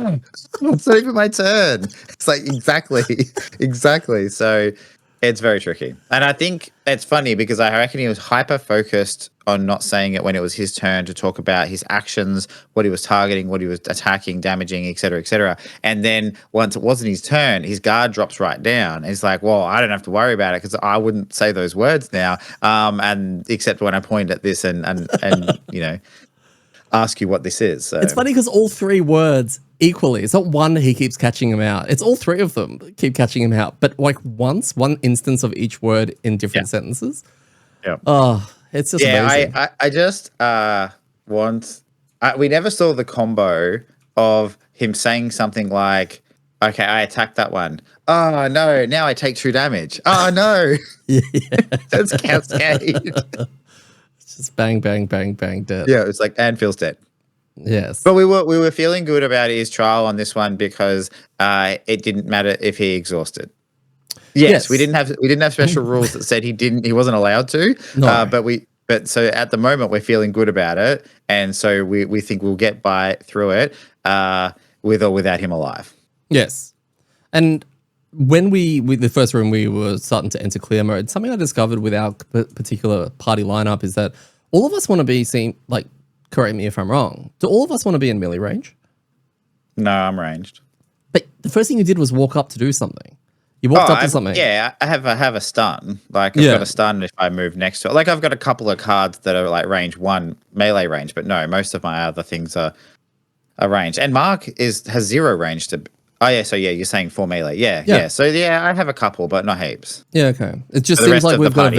not even my turn. It's like, exactly. So it's very tricky. And I think it's funny because I reckon he was hyper-focused on not saying it when it was his turn to talk about his actions, what he was targeting, what he was attacking, damaging, et cetera, et cetera. And then once it wasn't his turn, his guard drops right down. And he's like, well, I don't have to worry about it because I wouldn't say those words now. And except when I point at this and ask you what this is. So. It's funny because all 3 words equally, it's not one he keeps catching him out. It's all 3 of them keep catching him out. But like one instance of each word in different sentences. Yeah. Oh, it's just amazing. I just we never saw the combo of him saying something like, okay, I attacked that one. Oh, no, now I take 2 damage. Oh, no. Yeah. That's cascade. It's just bang, bang, bang, bang, dead. Yeah, it's like, and Phil's dead. Yes. But we were feeling good about his trial on this one because it didn't matter if he exhausted. Yes, we didn't have special rules that said he wasn't allowed to. No. But so at the moment we're feeling good about it, and so we think we'll get through it with or without him alive. Yes. And when the first room we were starting to enter clear mode, something I discovered with our particular party lineup is that all of us want to be seen, like, correct me if I'm wrong, do all of us want to be in melee range? No, I'm ranged. But the first thing you did was walk up to do something. You walked up to something. Yeah, I have a stun. Like I've got a stun if I move next to it. Like I've got a couple of cards that are like range 1, melee range, but no, most of my other things are ranged. And Mark has 0 range to. Oh yeah, so yeah, you're saying 4 melee. Yeah. So yeah, I have a couple, but not heaps. Yeah, okay. It just seems like we've got a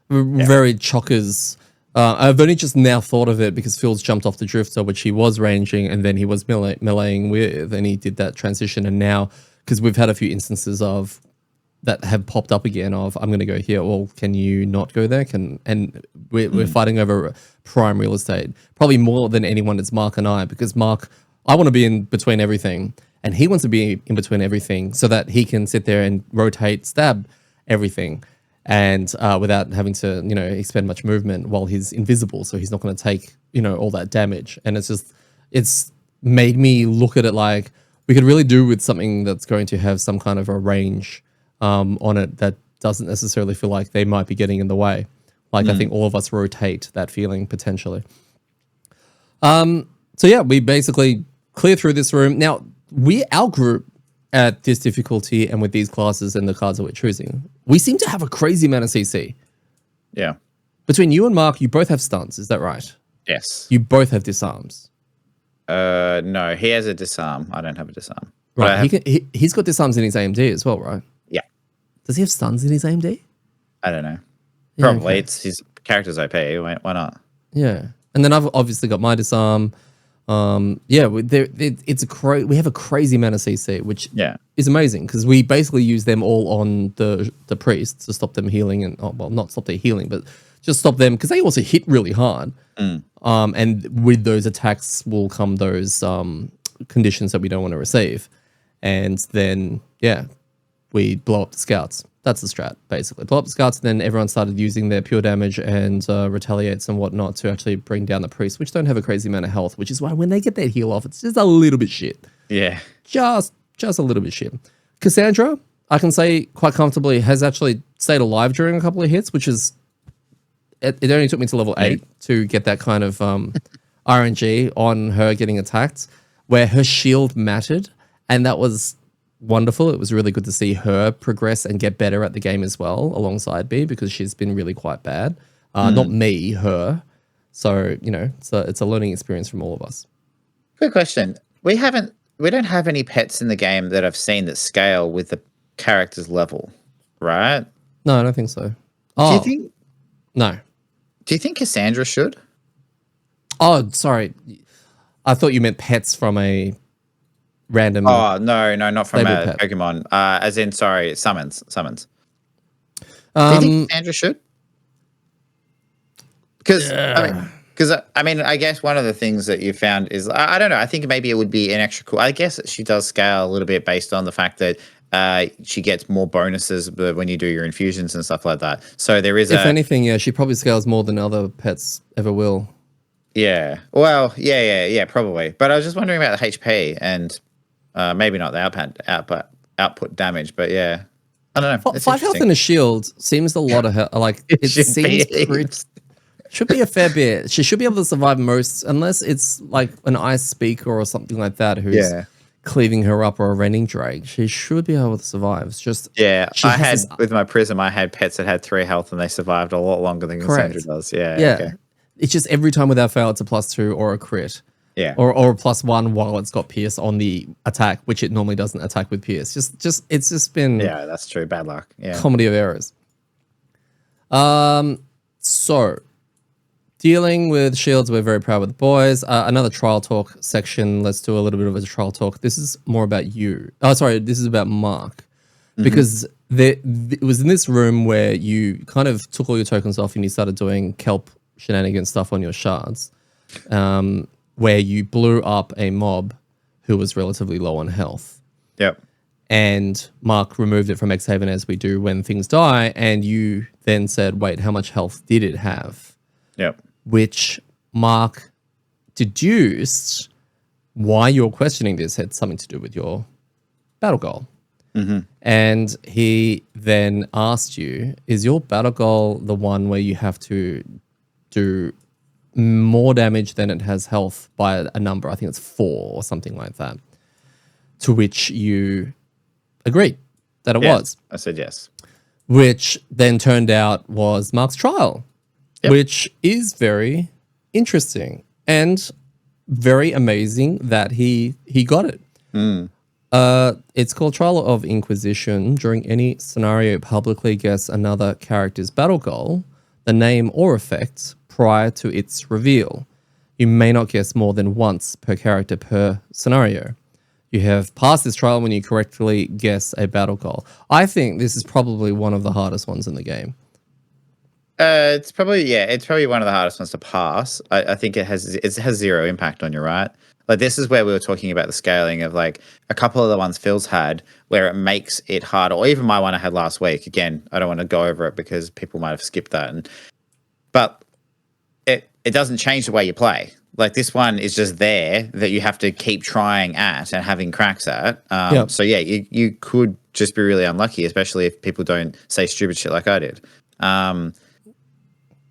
very chockers. I've only just now thought of it because Phil's jumped off the drifter, which he was ranging, and then he was meleeing with, and he did that transition. And now, because we've had a few instances of that have popped up again of I'm going to go here. Well, can you not go there? And we're fighting over prime real estate, probably more than anyone. It's Mark and I, because Mark, I want to be in between everything, and he wants to be in between everything so that he can sit there and rotate, stab everything, and without having to expend much movement while he's invisible, so he's not going to take all that damage. And it's made me look at it like we could really do with something that's going to have some kind of a range on it that doesn't necessarily feel like they might be getting in the way. Like I think all of us rotate that feeling potentially. So yeah, we basically clear through this room. Now our group at this difficulty and with these classes and the cards that we're choosing, we seem to have a crazy amount of CC. Yeah. Between you and Mark, you both have stunts. Is that right? Yes. You both have disarms. No, he has a disarm. I don't have a disarm. Right. He's got disarms in his AMD as well, right? Yeah. Does he have stuns in his AMD? I don't know. Yeah, Probably. okay. It's his character's OP. Why not? Yeah. And then I've obviously got my disarm. Yeah, we have a crazy amount of CC, which is amazing because we basically use them all on the priests to stop them healing and not stop their healing, but just stop them because they also hit really hard. And with those attacks will come those conditions that we don't want to receive, and then we blow up the scouts. That's the strat, basically. Blow up the scouts, and then everyone started using their pure damage and retaliates and whatnot to actually bring down the priests, which don't have a crazy amount of health, which is why when they get their heal off, it's just a little bit shit. Yeah. Just a little bit shit. Cassandra, I can say quite comfortably, has actually stayed alive during a couple of hits, which is... It only took me to level 8 to get that kind of RNG on her getting attacked, where her shield mattered, and that was... wonderful. It was really good to see her progress and get better at the game as well alongside me, because she's been really quite bad. Not me, her. So, it's a learning experience from all of us. Good question. We don't have any pets in the game that I've seen that scale with the character's level, right? No, I don't think so. Do you think? No. Do you think Cassandra should? Oh, sorry. I thought you meant pets from a random... Oh, no, not from a pet. Pokemon. As in, sorry, summons. Do you think Cassandra should? Because, I guess one of the things that you found is, I don't know, I think maybe it would be an extra cool... I guess she does scale a little bit based on the fact that she gets more bonuses when you do your infusions and stuff like that. So there is If anything, she probably scales more than other pets ever will. Yeah. Well, yeah, probably. But I was just wondering about the HP and maybe not the output damage, but yeah. I don't know. 5 health and a shield seems a lot of health. Like, it seems pretty... Should be a fair bit. She should be able to survive most, unless it's like an ice speaker or something like that who's cleaving her up, or a rending drake. She should be able to survive. It's just with my prism, I had pets that had 3 health and they survived a lot longer than Cassandra does. Yeah. Okay. It's just every time without fail, it's a +2 or a crit. Yeah. Or a +1 while it's got pierce on the attack, which it normally doesn't attack with pierce. It's just been that's true. Bad luck. Yeah. Comedy of errors. So dealing with shields, we're very proud with the boys. Another trial talk section. Let's do a little bit of a trial talk. This is more about you. Oh, sorry. This is about Mark. Because it was in this room where you kind of took all your tokens off and you started doing kelp shenanigan stuff on your shards, where you blew up a mob who was relatively low on health. Yep. And Mark removed it from Xhaven, as we do when things die, and you then said, wait, how much health did it have? Yep. Which Mark deduced why you're questioning this had something to do with your battle goal. And he then asked you, is your battle goal the one where you have to do more damage than it has health by a number? I think it's 4 or something like that. To which you agreed that it was. I said yes. Which then turned out was Mark's trial, which is very interesting and very amazing that he got it. It's called Trial of Inquisition. During any scenario, publicly guess another character's battle goal, the name or effect, prior to its reveal. You may not guess more than once per character per scenario. You have passed this trial when you correctly guess a battle goal. I think this is probably one of the hardest ones in the game. It's probably one of the hardest ones to pass. I think it has zero impact on you, right? Like this is where we were talking about the scaling of like a couple of the ones Phil's had where it makes it harder, or even my one I had last week. Again, I don't want to go over it because people might have skipped that, but it doesn't change the way you play. Like this one is just there that you have to keep trying at and having cracks at. So yeah, you could just be really unlucky, especially if people don't say stupid shit like I did.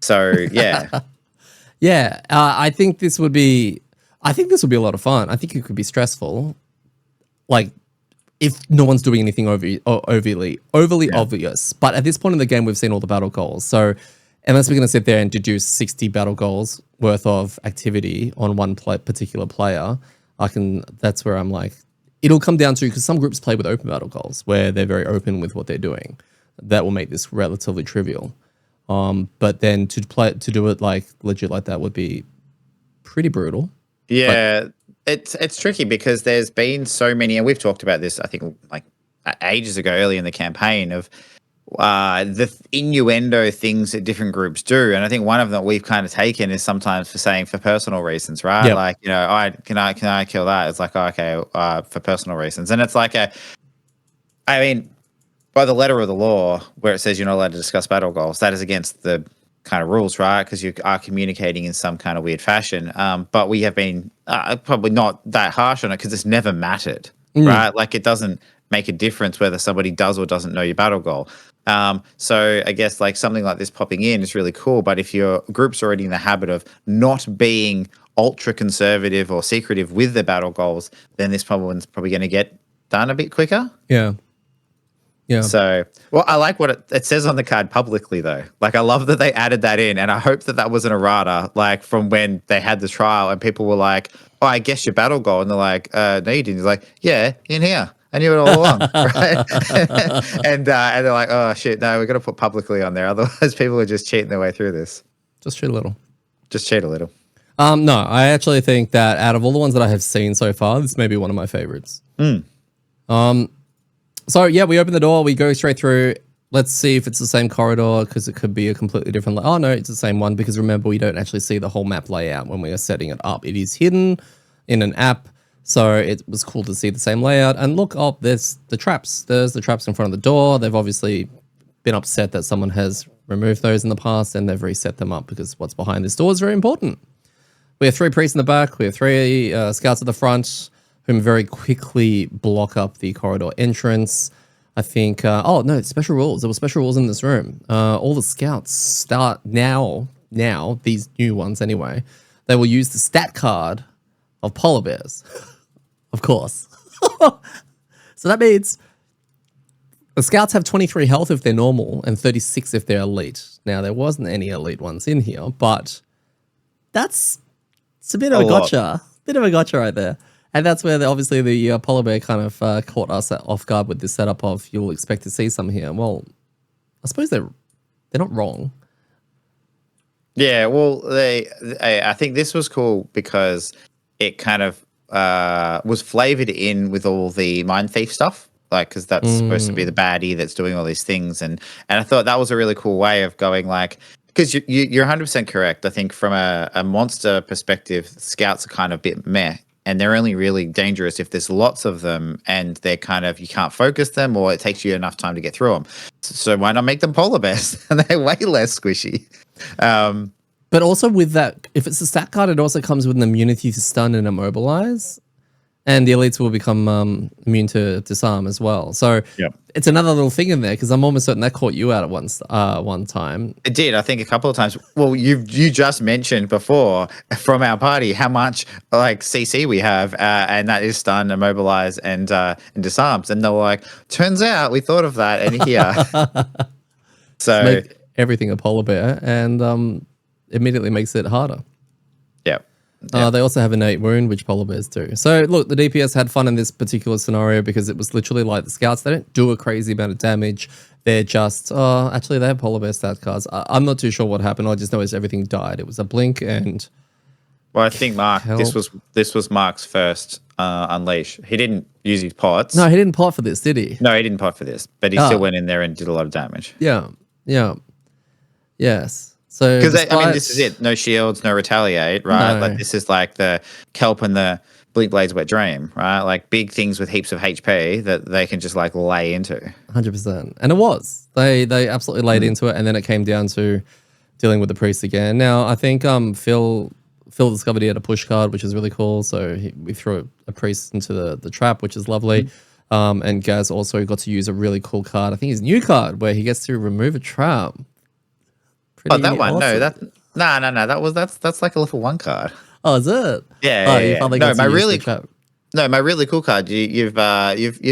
So yeah, yeah. I think this would be a lot of fun. I think it could be stressful, like if no one's doing anything overly obvious. But at this point in the game, we've seen all the battle goals. So unless we're going to sit there and deduce 60 battle goals worth of activity on one particular player, that's where I'm like, it'll come down to, because some groups play with open battle goals where they're very open with what they're doing. That will make this relatively trivial. But then to do it like legit like that would be pretty brutal. Yeah, it's tricky because there's been so many, and we've talked about this, I think, like ages ago, early in the campaign, of the innuendo things that different groups do, and I think one of them we've kind of taken is sometimes for personal reasons, right? Yep. Like, you know, can I kill that? It's like, oh, okay, for personal reasons, and it's like I mean, by the letter of the law, where it says you're not allowed to discuss battle goals, that is against the kind of rules, right? Because you are communicating in some kind of weird fashion. But we have been probably not that harsh on it because it's never mattered, right? Like it doesn't make a difference whether somebody does or doesn't know your battle goal. So I guess like something like this popping in is really cool. But if your group's already in the habit of not being ultra conservative or secretive with their battle goals, then this one's probably going to get done a bit quicker. Yeah. Yeah. So, well, I like what it says on the card publicly, though. Like, I love that they added that in, and I hope that was an errata, like from when they had the trial, and people were like, "Oh, I guess your battle goal," and they're like, "No, you didn't." He's like, "Yeah, in here. I knew it all along." Right? and they're like, "Oh shit, no, we're gonna put publicly on there, otherwise people are just cheating their way through this." Just cheat a little. Just cheat a little. No, I actually think that out of all the ones that I have seen so far, this may be one of my favorites. So yeah, we open the door, we go straight through. Let's see if it's the same corridor, because it could be a completely different. Oh no, it's the same one, because remember, we don't actually see the whole map layout when we are setting it up. It is hidden in an app, so it was cool to see the same layout. And look, oh, there's the traps. There's the traps in front of the door. They've obviously been upset that someone has removed those in the past, and they've reset them up because what's behind this door is very important. We have 3 priests in the back. We have 3 scouts at the front, whom very quickly block up the corridor entrance. I think, special rules. There were special rules in this room. All the scouts start now, these new ones anyway, they will use the stat card of polar bears, of course. So that means the scouts have 23 health if they're normal and 36 if they're elite. Now, there wasn't any elite ones in here, but it's a bit of a gotcha. Bit of a gotcha right there. And that's where obviously the polar bear kind of caught us off guard with this setup of you'll expect to see some here. Well, I suppose they're not wrong. Yeah, well, I think this was cool because it kind of was flavored in with all the mind thief stuff, like because that's supposed to be the baddie that's doing all these things, and I thought that was a really cool way of going like. Because you're 100% correct. I think from a monster perspective, scouts are kind of a bit meh. And they're only really dangerous if there's lots of them and they're kind of, you can't focus them or it takes you enough time to get through them. So why not make them polar bears? And they're way less squishy. But also with that, if it's a stat card, it also comes with an immunity to stun and immobilize. And the elites will become immune to disarm as well. So it's another little thing in there because I'm almost certain that caught you out at one time. It did, I think, a couple of times. Well, you just mentioned before from our party how much like CC we have, and that is stun, immobilize, and disarms. And they were like, turns out we thought of that in here. So make everything a polar bear, and immediately makes it harder. They also have innate wound, which polar bears do. So look, the DPS had fun in this particular scenario because it was literally like the scouts. They don't do a crazy amount of damage. They're just, actually they have polar bear stat cards. I'm not too sure what happened. I just noticed everything died. It was a blink and Well, I think Mark, Help. this was Mark's first unleash. He didn't use his pots. No, he didn't pot for this, did he? No, he didn't pot for this, but he still went in there and did a lot of damage. Yeah. Yes. So Because I mean, this is it. No shields, no retaliate, right? No. Like this is like the kelp and the Bleak Blade's Wet Dream, right? Like big things with heaps of HP that they can just like lay into. 100%. And it was. They absolutely laid into it, and then it came down to dealing with the priest again. Now, I think Phil discovered he had a push card, which is really cool. So we threw a priest into the trap, which is lovely. And Gaz also got to use a really cool card. I think his new card where he gets to remove a trap. Oh, that one? Awesome. No. That's like a level 1 card. Oh, is it? Yeah. Oh, yeah, you yeah. finally No, got to use the trap. my really cool card. You've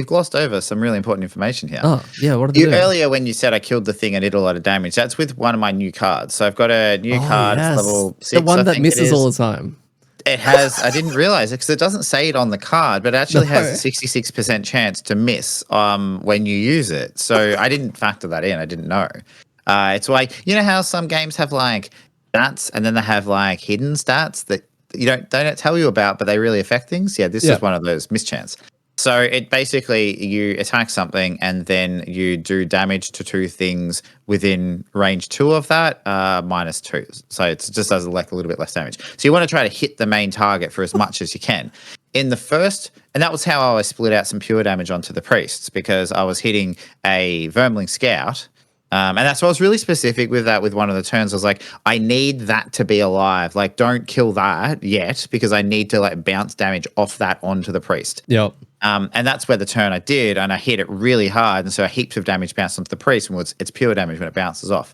glossed over some really important information here. Oh, yeah. What did you do? Earlier when you said I killed the thing and did a lot of damage, that's with one of my new cards. So I've got a new card, it's level 6. The one I that think misses it is. all the time. It has. I didn't realize it because it doesn't say it on the card, but it actually has a 66% chance to miss when you use it. So I didn't factor that in. I didn't know. It's like, you know how some games have like stats and then they have like hidden stats that they don't tell you about, but they really affect things. Yeah, this is one of those mischance. So it basically, you attack something and then you do damage to 2 things within range 2 of that, -2. So it just does like a little bit less damage. So you want to try to hit the main target for as much as you can. In the first, and that was how I split out some pure damage onto the priests, because I was hitting a Vermling Scout. And that's why I was really specific with that with one of the turns. I was like, I need that to be alive. Like, don't kill that yet, because I need to like bounce damage off that onto the priest. Yep. And that's where the turn I did, and I hit it really hard. And so heaps of damage bounced onto the priest, and it's pure damage when it bounces off.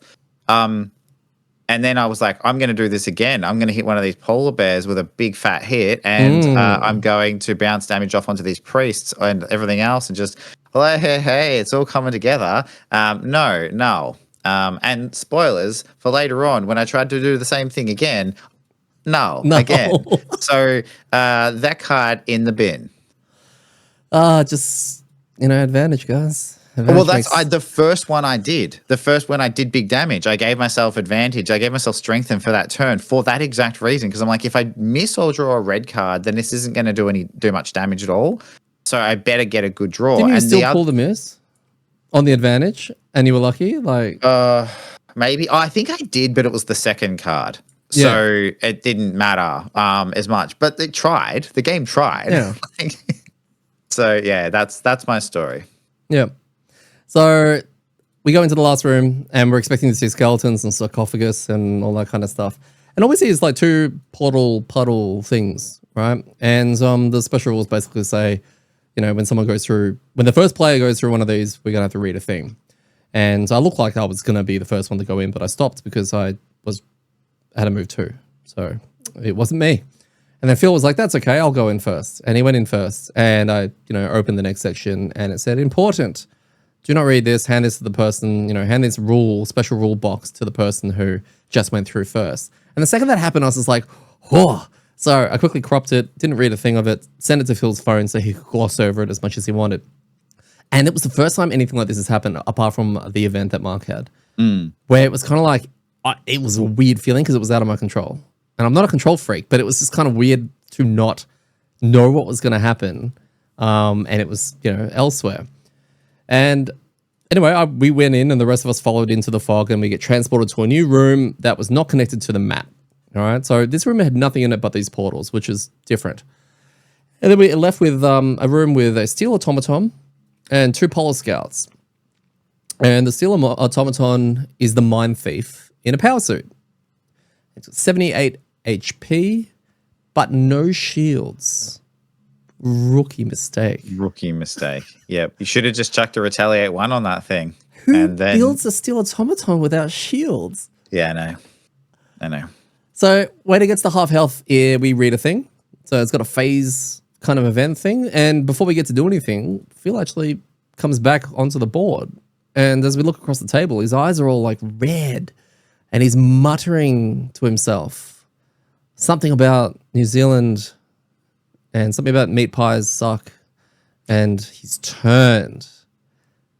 And then I was like, I'm going to do this again. I'm going to hit one of these polar bears with a big fat hit, and I'm going to bounce damage off onto these priests and everything else, and just, hey, it's all coming together. No. And spoilers for later on, when I tried to do the same thing again, again. So that card in the bin. Just, advantage, guys. Well, that's the first one I did. The first one I did big damage. I gave myself advantage. I gave myself strengthen for that turn for that exact reason. Because I'm like, if I miss or draw a red card, then this isn't going to do much damage at all. So I better get a good draw. Didn't you still pull the miss on the advantage, and you were lucky? Like, maybe. I think I did, but it was the second card. So it didn't matter as much. But it tried. The game tried. Yeah. So yeah, that's my story. Yeah. So we go into the last room, and we're expecting to see skeletons and sarcophagus and all that kind of stuff. And all we see is like 2 portal puddle things, right? And the special rules basically say, when when the first player goes through one of these, we're going to have to read a thing. And I looked like I was going to be the first one to go in, but I stopped because I had to move 2. So it wasn't me. And then Phil was like, that's okay, I'll go in first. And he went in first. And I, opened the next section, and it said, important. Do not read this. Hand this to the person, hand this special rule box to the person who just went through first. And the second that happened, I was just like, oh. So I quickly cropped it, didn't read a thing of it, sent it to Phil's phone so he could gloss over it as much as he wanted. And it was the first time anything like this has happened, apart from the event that Mark had, where it was kind of like, it was a weird feeling because it was out of my control. And I'm not a control freak, but it was just kind of weird to not know what was going to happen. And it was, elsewhere. And anyway, we went in, and the rest of us followed into the fog, and we get transported to a new room that was not connected to the map. All right. So this room had nothing in it but these portals, which is different. And then we left with a room with a steel automaton and 2 polar scouts. And the steel automaton is the mind thief in a power suit. It's 78 HP, but no shields. Rookie mistake. Yep. You should have just chucked a retaliate 1 on that thing. Who builds a steel automaton without shields? Yeah, I know. So when it gets to half health, we read a thing. So it's got a phase kind of event thing. And before we get to do anything, Phil actually comes back onto the board. And as we look across the table, his eyes are all like red. And he's muttering to himself something about New Zealand and something about meat pies suck. And he's turned.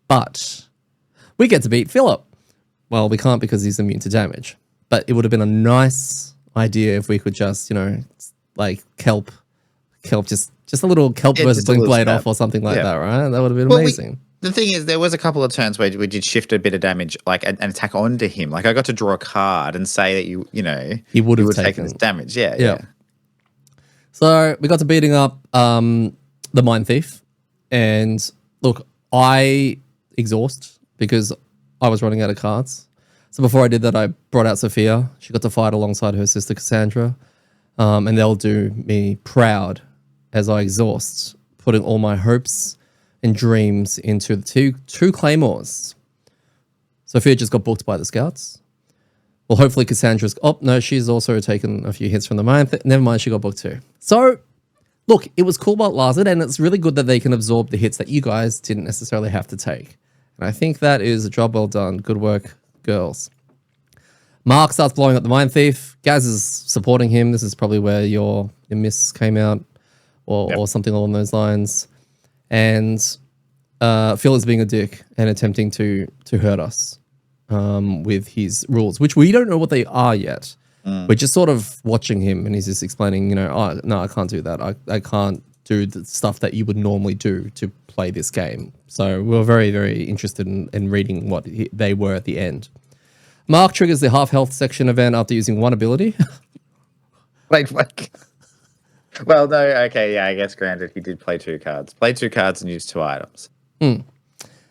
But we get to beat Philip. Well, we can't because he's immune to damage. But it would have been a nice idea if we could just, like kelp just a little kelp versus just a blink little blade snap. off or something like Yeah. that, right? That would have been Well, amazing. The thing is, there was a couple of turns where we did shift a bit of damage, like and attack onto him. Like I got to draw a card and say that He would have taken this damage. Yeah, Yeah. yeah. So we got to beating up the Mind Thief. And look, I exhaust because I was running out of cards. So before I did that, I brought out Sophia. She got to fight alongside her sister Cassandra. And they'll do me proud as I exhaust, putting all my hopes and dreams into the two claymores. Sophia just got booked by the scouts. Well, hopefully Cassandra's... Oh, no, she's also taken a few hits from the mine. Never mind, she got booked too. So, look, it was cool while it lasted, and it's really good that they can absorb the hits that you guys didn't necessarily have to take. And I think that is a job well done. Good work, girls. Mark starts blowing up the Mine Thief. Gaz is supporting him. This is probably where your miss came out or something along those lines. And Phil is being a dick and attempting to hurt us with his rules, which we don't know what they are yet. We're just sort of watching him, and he's just explaining, oh, no, I can't do that. I can't do the stuff that you would normally do to play this game. So we're very, very interested in reading what they were at the end. Mark triggers the half health section event after using one ability. Wait. Well, no, okay, yeah, I guess granted, he did play 2 cards. Played 2 cards and used 2 items. And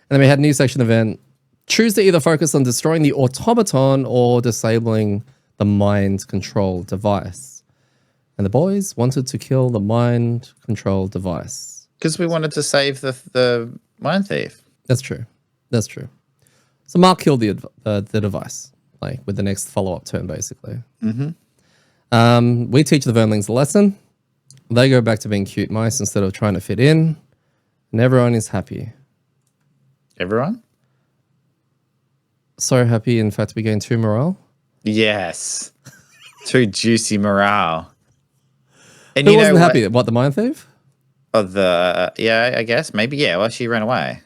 then we had a new section event. Choose to either focus on destroying the automaton or disabling the mind control device. And the boys wanted to kill the mind control device. Because we wanted to save the Mind Thief. That's true. So Mark killed the device, like with the next follow-up turn, basically. We teach the Vermlings a lesson. They go back to being cute mice instead of trying to fit in. And everyone is happy. Everyone? So happy, in fact, we gain 2 morale. Yes. 2 juicy morale. And Who wasn't happy? What, the Mind Thief? Oh, yeah, I guess. Maybe, yeah. Well, she ran away.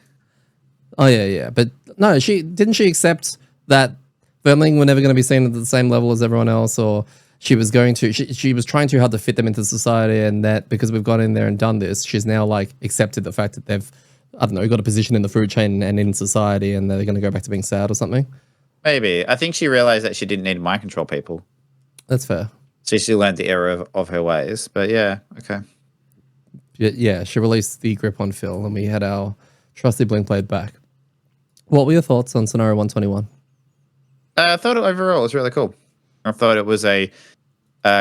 Oh, yeah. But no, didn't she accept that Vermling were never going to be seen at the same level as everyone else, or she was going to, she was trying too hard to fit them into society, and that because we've gone in there and done this, she's now like accepted the fact that they've, I don't know, got a position in the food chain and in society, and they're going to go back to being sad or something? Maybe. I think she realized that she didn't need to mind control people. That's fair. So she learned the error of her ways. But yeah, okay. Yeah, she released the grip on Phil, and we had our trusty blink blade back. What were your thoughts on scenario 121? I thought overall it was really cool. I thought it was a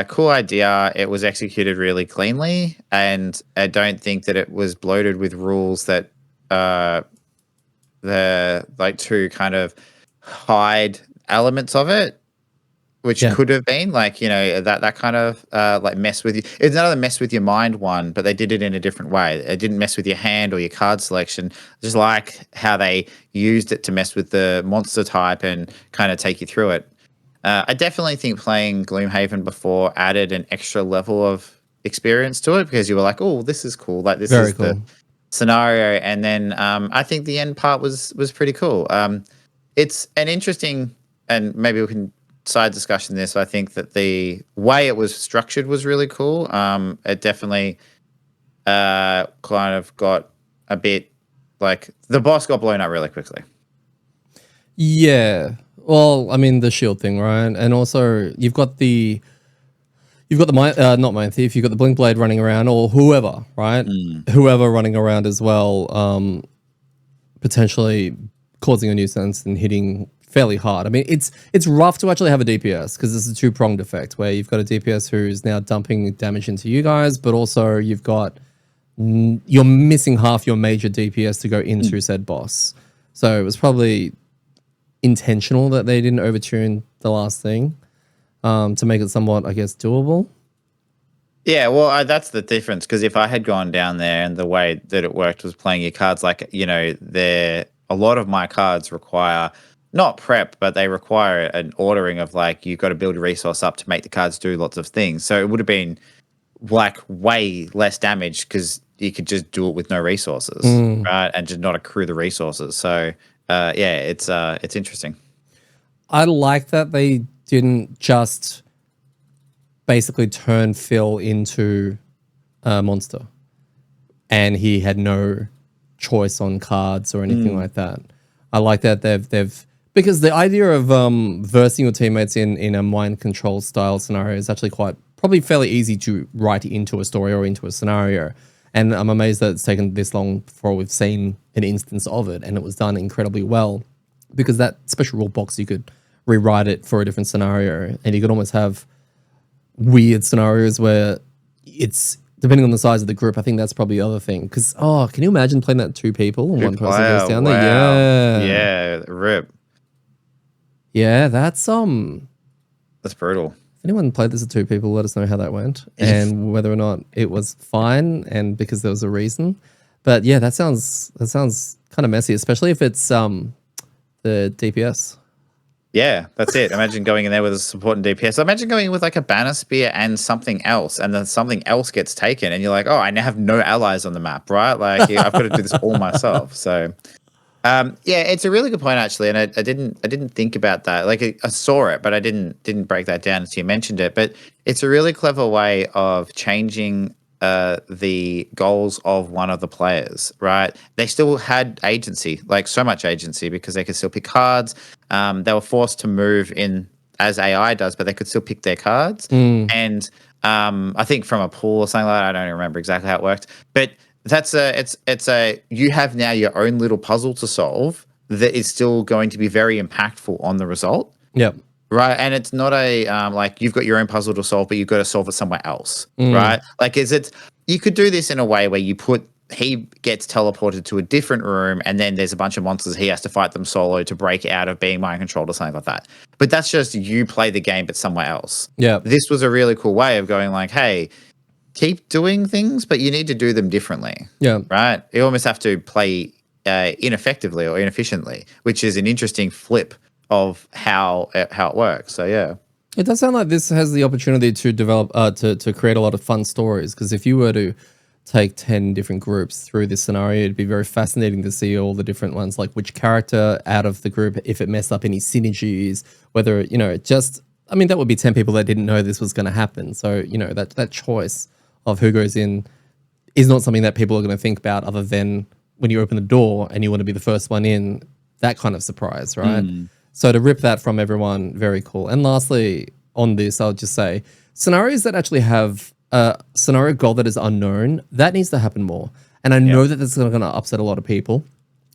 cool idea. It was executed really cleanly, and I don't think that it was bloated with rules that the like to kind of hide elements of it, which could have been like, that kind of like mess with you. It's another mess with your mind one, but they did it in a different way. It didn't mess with your hand or your card selection. Just like how they used it to mess with the monster type and kind of take you through it. I definitely think playing Gloomhaven before added an extra level of experience to it, because you were like, oh, this is cool. Like this Very is cool. the scenario. And then I think the end part was pretty cool. It's an interesting, and maybe we can side discussion this. I think that the way it was structured was really cool. It definitely kind of got a bit like the boss got blown up really quickly. Yeah. Well, I mean, the shield thing, right? And also you've got the not Mind Thief, you've got the Blink Blade running around, or whoever, right? Whoever running around as well, potentially causing a nuisance and hitting fairly hard. I mean, it's rough to actually have a DPS because it's a 2-pronged effect where you've got a DPS who's now dumping damage into you guys, but also you've got you're missing half your major DPS to go into said boss. So it was probably intentional that they didn't overtune the last thing to make it somewhat, I guess, doable. Yeah, well, that's the difference, because if I had gone down there and the way that it worked was playing your cards, like, a lot of my cards require not prep, but they require an ordering of like, you've got to build a resource up to make the cards do lots of things. So it would have been like way less damage because you could just do it with no resources, right? And just not accrue the resources. So it's interesting. I like that they didn't just basically turned Phil into a monster, and he had no choice on cards or anything like that. I like that they've because the idea of versing your teammates in a mind control style scenario is actually probably fairly easy to write into a story or into a scenario. And I'm amazed that it's taken this long before we've seen an instance of it, and it was done incredibly well, because that special rule box, you could rewrite it for a different scenario, and you could almost have weird scenarios where it's depending on the size of the group. I think that's probably the other thing, because can you imagine playing that 2 people and one person goes down there? Yeah, rip. Yeah, that's brutal. If anyone played this at 2 people, let us know how that went and whether or not it was fine, and because there was a reason. But yeah, that sounds kind of messy, especially if it's the DPS. Yeah, that's it. Imagine going in there with a support and DPS. Imagine going in with like a banner spear and something else, and then something else gets taken, and you're like, oh, I now have no allies on the map, right? Like I've got to do this all myself. So yeah, it's a really good point actually, and I didn't think about that. Like I saw it, but I didn't break that down until you mentioned it. But it's a really clever way of changing the goals of one of the players, right? They still had agency, like so much agency, because they could still pick cards. They were forced to move in as AI does, but they could still pick their cards. And I think from a pool or something like that, I don't even remember exactly how it worked, but you have now your own little puzzle to solve that is still going to be very impactful on the result. Yep. Right. And it's not a like you've got your own puzzle to solve, but you've got to solve it somewhere else. Right. Like you could do this in a way where he gets teleported to a different room, and then there's a bunch of monsters. He has to fight them solo to break out of being mind controlled or something like that. But that's just you play the game, but somewhere else. Yeah. This was a really cool way of going like, hey, keep doing things, but you need to do them differently. Yeah. Right. You almost have to play ineffectively or inefficiently, which is an interesting flip of how it works. So yeah. It does sound like this has the opportunity to develop to create a lot of fun stories, because if you were to take 10 different groups through this scenario, it'd be very fascinating to see all the different ones, like which character out of the group, if it messed up any synergies, whether, that would be 10 people that didn't know this was going to happen. So, that choice of who goes in is not something that people are going to think about, other than when you open the door and you want to be the first one in, that kind of surprise, right? So to rip that from everyone, very cool. And lastly, on this, I'll just say scenarios that actually have a scenario goal that is unknown, that needs to happen more. And I know that this is going to upset a lot of people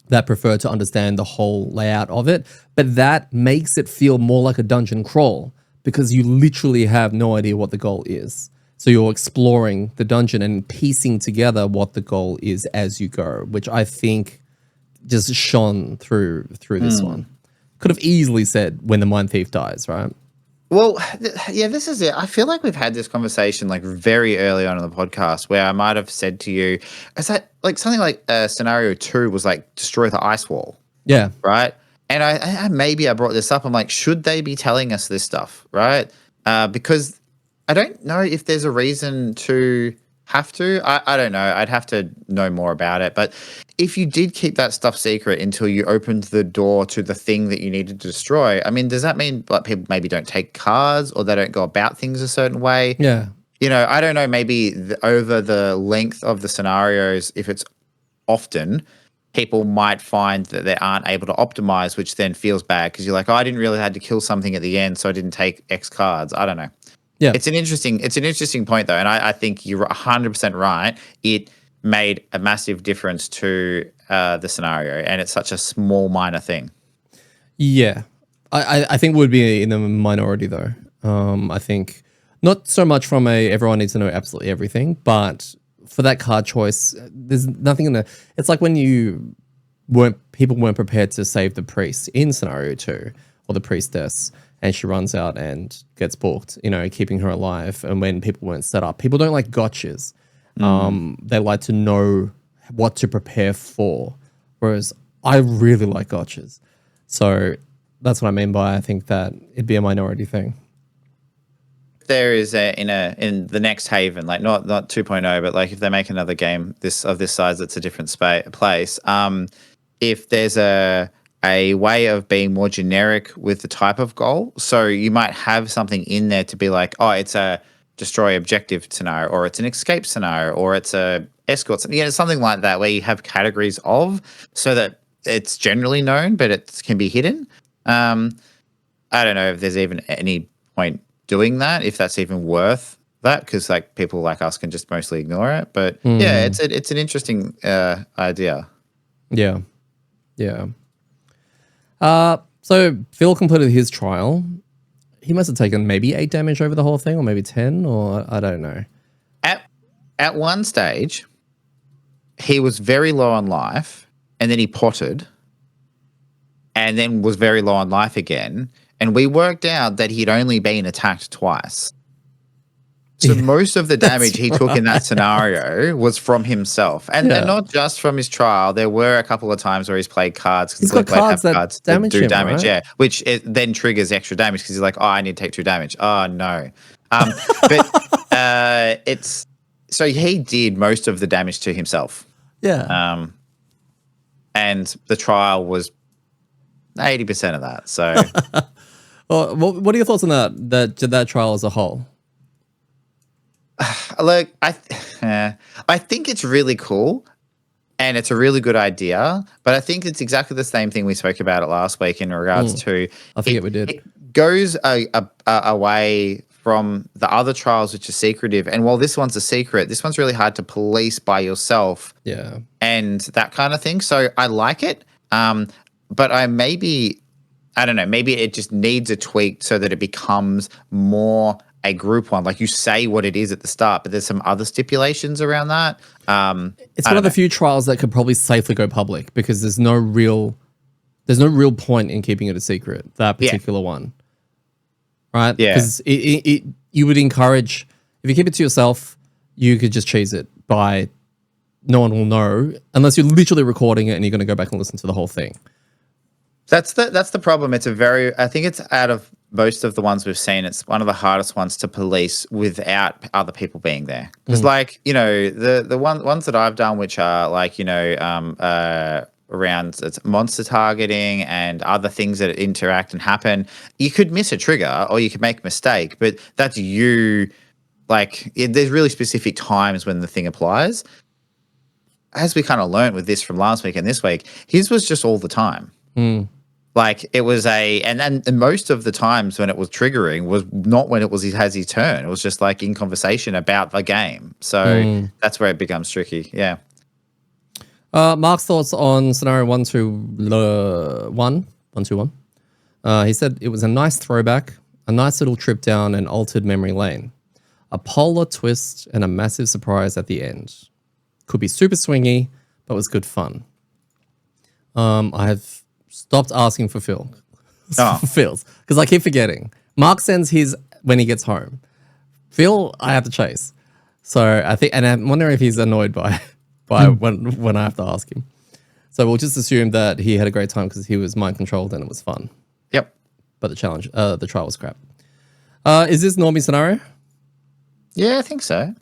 that prefer to understand the whole layout of it, but that makes it feel more like a dungeon crawl, because you literally have no idea what the goal is. So you're exploring the dungeon and piecing together what the goal is as you go, which I think just shone through this one. Could have easily said when the Mind Thief dies, right? Well, yeah, this is it. I feel like we've had this conversation like very early on in the podcast, where I might have said to you, is that like something like scenario 2 was like destroy the ice wall. Yeah. Right. And I maybe I brought this up. I'm like, should they be telling us this stuff? Right. Because I don't know if there's a reason to have to. I don't know. I'd have to know more about it. But if you did keep that stuff secret until you opened the door to the thing that you needed to destroy, I mean, does that mean like people maybe don't take cards, or they don't go about things a certain way? Yeah. I don't know, maybe over the length of the scenarios, if it's often, people might find that they aren't able to optimize, which then feels bad, because you're like, oh, I didn't really have to kill something at the end, so I didn't take X cards. I don't know. Yeah. It's an interesting point though. And I think you're 100% right. It made a massive difference to the scenario, and it's such a small, minor thing. Yeah. I think would be in the minority though. I think not so much from everyone needs to know absolutely everything, but for that card choice, there's nothing it's like when people weren't prepared to save the priest in scenario 2, or the priestess, and she runs out and gets balked, keeping her alive. And when people weren't set up, people don't like gotchas. They like to know what to prepare for. Whereas I really like gotchas. So that's what I mean by I think that it'd be a minority thing. There is in the next Haven, like not 2.0, but like if they make another game of this size that's a different place, if there's a way of being more generic with the type of goal. So you might have something in there to be like, oh, it's a destroy objective scenario, or it's an escape scenario, or it's a escort, something like that, where you have categories of, so that it's generally known, but it can be hidden. I don't know if there's even any point doing that, if that's even worth that, because like people like us can just mostly ignore it. But yeah, it's an interesting idea. Yeah. So Phil completed his trial. He must have taken maybe 8 damage over the whole thing, or maybe 10, or I don't know. At one stage, he was very low on life, and then he potted, and then was very low on life again. And we worked out that he'd only been attacked twice. So most of the damage he took in that scenario was from himself, and not just from his trial. There were a couple of times where he's played cards. He's got cards that damage him, right? Yeah, which then triggers extra damage because he's like, "Oh, I need to take 2 damage." Oh no, but it's so he did most of the damage to himself. Yeah, and the trial was 80% of that. So, well, what are your thoughts on that trial as a whole? Look, I think it's really cool, and it's a really good idea. But I think it's exactly the same thing we spoke about it last week in regards to. I think we did. It goes away from the other trials, which are secretive. And while this one's a secret, this one's really hard to police by yourself. Yeah, and that kind of thing. So I like it, but I don't know. Maybe it just needs a tweak so that it becomes more a group one, like you say what it is at the start, but there's some other stipulations around that. It's one of the few trials that could probably safely go public because there's no real point in keeping it a secret. That particular one, right? Yeah, because you would encourage, if you keep it to yourself, you could just cheese it by no one will know unless you're literally recording it and you're going to go back and listen to the whole thing. That's the problem. I think it's out of most of the ones we've seen, it's one of the hardest ones to police without other people being there. Because like, the ones that I've done, which are like, around it's monster targeting and other things that interact and happen, you could miss a trigger or you could make a mistake, but that's you. Like, there's really specific times when the thing applies. As we kind of learned with this from last week and this week, his was just all the time. Like it was and most of the times when it was triggering was not when it has his turn. It was just like in conversation about the game. So that's where it becomes tricky. Yeah. Mark's thoughts on scenario 121. He said it was a nice throwback, a nice little trip down an altered memory lane, a polar twist, and a massive surprise at the end. Could be super swingy, but was good fun. I have stopped asking for Phil. For Phil's, because I keep forgetting. Mark sends his when he gets home. Phil, I have to chase. So I think, and I'm wondering if he's annoyed by when I have to ask him. So we'll just assume that he had a great time because he was mind controlled and it was fun. Yep. But the trial was crap. Is this normie scenario? Yeah, I think so.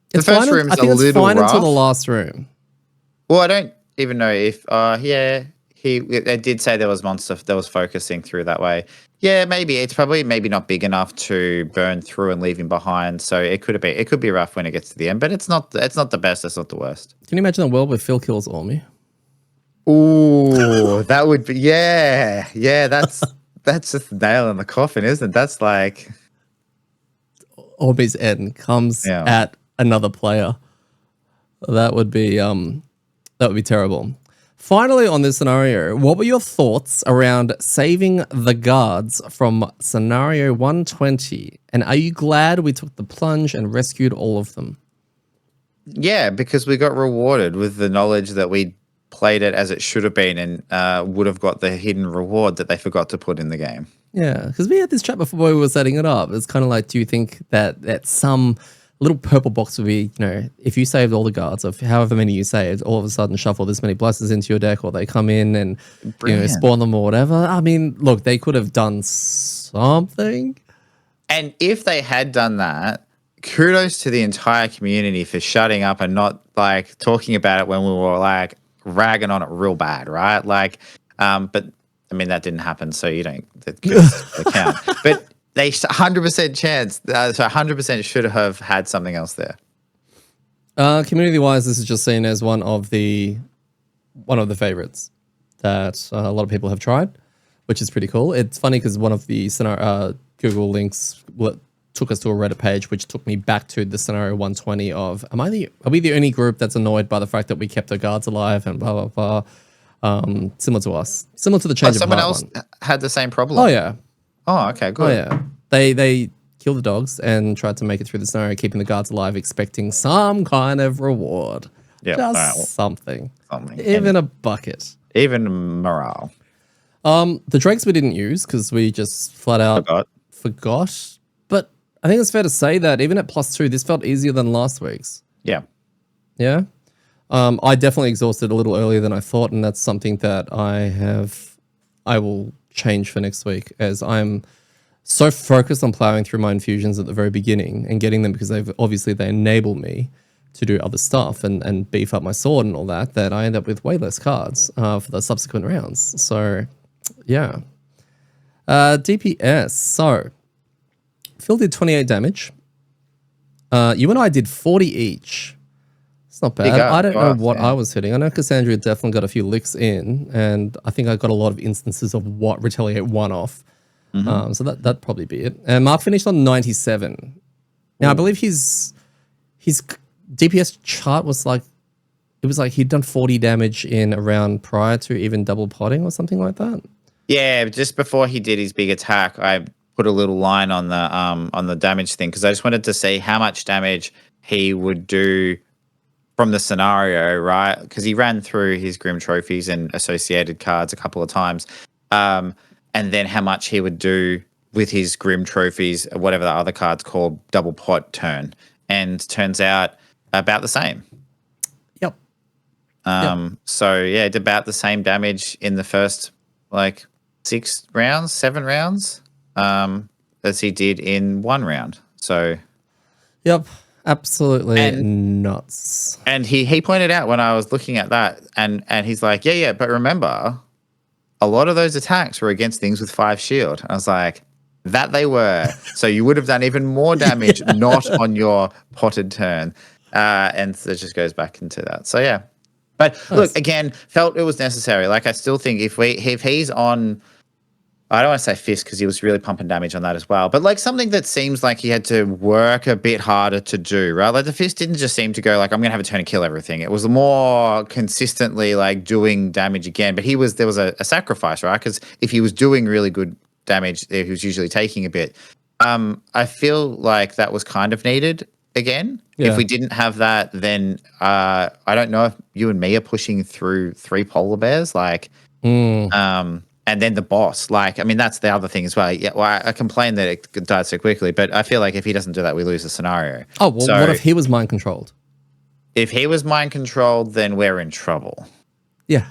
The first room's a little rough. It's fine until the last room. Well, I don't even know if they did say there was monster that was focusing through that way. Yeah, maybe it's probably not big enough to burn through and leave him behind. So it could be rough when it gets to the end, but it's not the best. It's not the worst. Can you imagine a world where Phil kills Ormy? Ooh, that would be yeah. That's just the nail in the coffin, isn't it? That's like Ormy's end comes at another player. That would be terrible. Finally, on this scenario, what were your thoughts around saving the guards from scenario 120? And are you glad we took the plunge and rescued all of them? Yeah, because we got rewarded with the knowledge that we played it as it should have been and would have got the hidden reward that they forgot to put in the game. Yeah, because we had this chat before we were setting it up. It's kind of like, do you think that some little purple box would be, if you saved all the guards of however many you saved, all of a sudden shuffle this many blessings into your deck, or they come in and spawn them or whatever. I mean, look, they could have done something. And if they had done that, kudos to the entire community for shutting up and not like talking about it when we were like ragging on it real bad, right? Like, but I mean that didn't happen, so you don't count. But They 100% chance. So 100% should have had something else there. Community-wise, this is just seen as one of the favorites that a lot of people have tried, which is pretty cool. It's funny because one of the Google links took us to a Reddit page, which took me back to the scenario 120 of, are we the only group that's annoyed by the fact that we kept our guards alive and blah, blah, blah. Similar to us. Similar to the change of someone heart else one. had the same problem. Oh, yeah. Oh, okay, good. Oh, yeah. They killed the dogs and tried to make it through the scenario, keeping the guards alive, expecting some kind of reward. Yeah, Just something. Something. Even a bucket. Even morale. The drakes we didn't use because we just flat out forgot. But I think it's fair to say that even at +2, this felt easier than last week's. Yeah. Yeah. I definitely exhausted a little earlier than I thought, and that's something that I will change for next week, as I'm so focused on plowing through my infusions at the very beginning and getting them because they enable me to do other stuff and beef up my sword and all that I end up with way less cards for the subsequent rounds. So, yeah. DPS. So, Phil did 28 damage. You and I did 40 each. It's not bad. I don't know what I was hitting. I know Cassandra definitely got a few licks in, and I think I got a lot of instances of what retaliate one off. So that'd probably be it. And Mark finished on 97. Now, I believe his DPS chart was like, it was like he'd done 40 damage in a round prior to even double potting or something like that. Yeah, just before he did his big attack, I put a little line on the damage thing because I just wanted to see how much damage he would do from the scenario, right? Because he ran through his Grim Trophies and associated cards a couple of times. And then how much he would do with his Grim Trophies, whatever the other card's called, double pot turn. And turns out about the same. Yep. So, yeah, it did about the same damage in the first, 7 rounds as he did in one round. So... Yep. Absolutely nuts. And he pointed out when I was looking at that, and he's like, yeah, but remember, a lot of those attacks were against things with 5 shield. I was like, that they were. So you would have done even more damage not on your potted turn. And so it just goes back into that. So, yeah. But look, again, felt it was necessary. I still think if he's on... I don't want to say fist because he was really pumping damage on that as well. But something that seems like he had to work a bit harder to do, right? The fist didn't just seem to go I'm going to have a turn and kill everything. It was more consistently doing damage again. But there was a sacrifice, right? Because if he was doing really good damage, he was usually taking a bit. I feel like that was kind of needed again. Yeah. If we didn't have that, then I don't know if you and me are pushing through 3 polar bears. And then the boss, that's the other thing as well. Yeah, well, I complain that it died so quickly, but I feel like if he doesn't do that, we lose the scenario. Oh, well, what if he was mind controlled? If he was mind controlled, then we're in trouble. Yeah,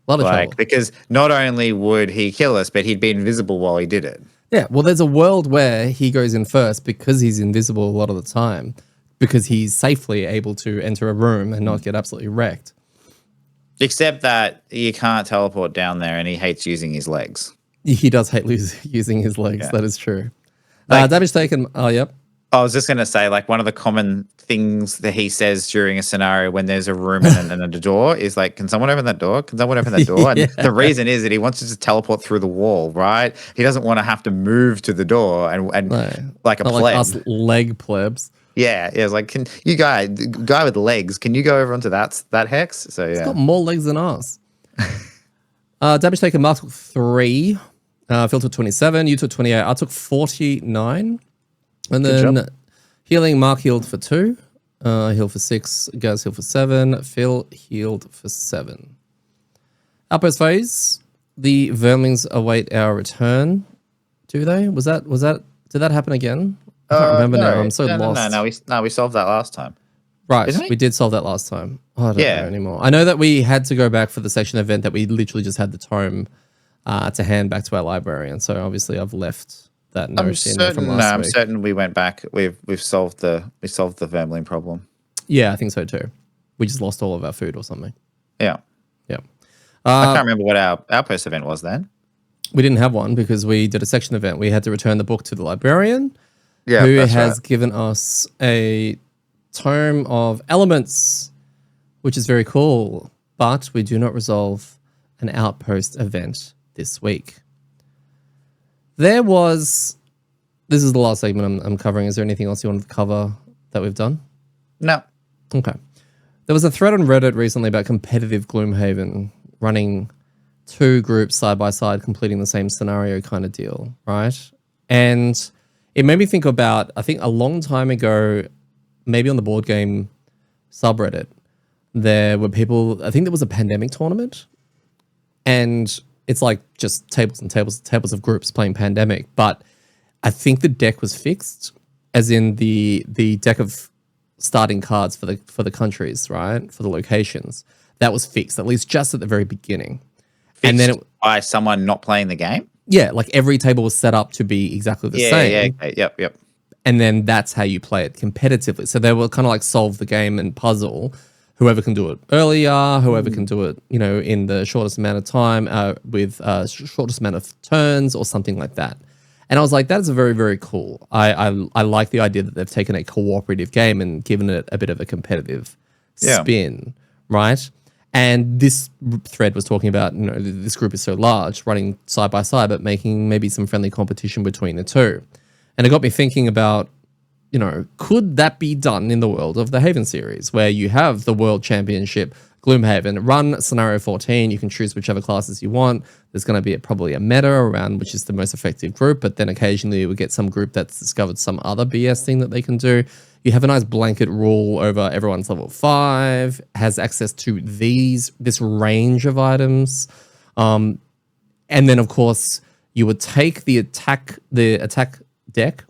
a lot of trouble. Because not only would he kill us, but he'd be invisible while he did it. Yeah, well, there's a world where he goes in first because he's invisible a lot of the time, because he's safely able to enter a room and not get absolutely wrecked. Except that you can't teleport down there, and he hates using his legs. He does hate using his legs. Yeah. That is true. Damage taken. Oh, yep. I was just going to say, one of the common things that he says during a scenario when there's a room and a door is can someone open that door? Can someone open that door? And the reason is that he wants to just teleport through the wall, right? He doesn't want to have to move to the door and like a pleb. Like us leg plebs. Yeah, it's can you guy with legs, can you go over onto that hex? So, yeah. He's got more legs than us. Damage taken, Mark took 3. Phil took 27. You took 28. I took 49. And then healing, Mark healed for 2. Healed for 6. Gaz healed for 7. Phil healed for 7. Outpost phase. The vermlings await our return. Do they? Did that happen again? I can't remember now. I'm so lost. No, we solved that last time. Right, we did solve that last time. I don't know anymore. I know that we had to go back for the section event that we literally just had the tome to hand back to our librarian. So obviously I've left that note in there from last week. I'm certain we went back. We've solved the vermling problem. Yeah, I think so too. We just lost all of our food or something. Yeah. Yeah. I can't remember what our outpost event was then. we didn't have one because we did a section event. We had to return the book to the librarian, Yeah, who that's has right. given us a tome of elements, which is very cool. But we do not resolve an outpost event this week. This is the last segment I'm covering. Is there anything else you wanted to cover that we've done? No. Okay. There was a thread on Reddit recently about competitive Gloomhaven running 2 groups side by side, completing the same scenario kind of deal, right? And it made me think about, I think a long time ago, maybe on the board game subreddit, there were people, I think there was a pandemic tournament, and it's like just tables and tables and tables of groups playing pandemic. But I think the deck was fixed, as in the deck of starting cards for the countries, right? For the locations. That was fixed, at least just at the very beginning. And then by someone not playing the game? yeah, like every table was set up to be exactly the same. Yeah, okay. Yep. And then that's how you play it competitively. So they will kind of like solve the game and puzzle. Whoever can do it earlier, whoever can do it, in the shortest amount of time, with shortest amount of turns or something like that. And I was like, that's very, very cool. I like the idea that they've taken a cooperative game and given it a bit of a competitive spin, right? And this thread was talking about, this group is so large, running side by side, but making maybe some friendly competition between the two. And it got me thinking about, could that be done in the world of the Haven series, where you have the World Championship Gloomhaven, run scenario 14, you can choose whichever classes you want. There's going to be probably a meta around which is the most effective group, but then occasionally we get some group that's discovered some other BS thing that they can do. You have a nice blanket rule over everyone's level 5, has access to this range of items. And then, of course, you would take the attack deck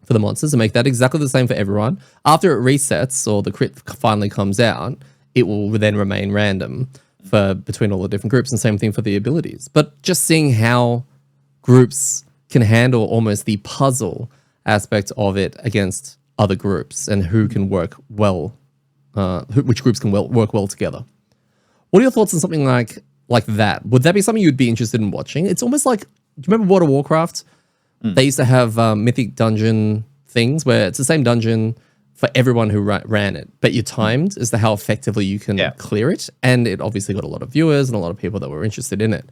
for the monsters and make that exactly the same for everyone. After it resets or the crit finally comes out, it will then remain random for between all the different groups, and same thing for the abilities. But just seeing how groups can handle almost the puzzle aspect of it against other groups and who can work well, which groups can work well together. What are your thoughts on something like that? Would that be something you'd be interested in watching? It's almost like, do you remember World of Warcraft? They used to have mythic dungeon things where it's the same dungeon for everyone who ran it, but you're timed as to how effectively you can clear it. And it obviously got a lot of viewers and a lot of people that were interested in it.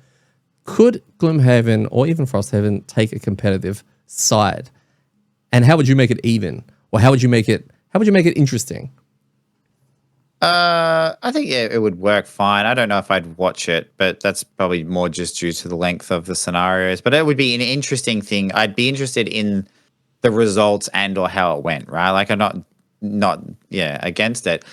Could Gloomhaven or even Frosthaven take a competitive side? And how would you make it even? Or how would you make it interesting? I think it would work fine. I don't know if I'd watch it, but that's probably more just due to the length of the scenarios. But it would be an interesting thing. I'd be interested in the results and or how it went, right? Like, I'm not against it.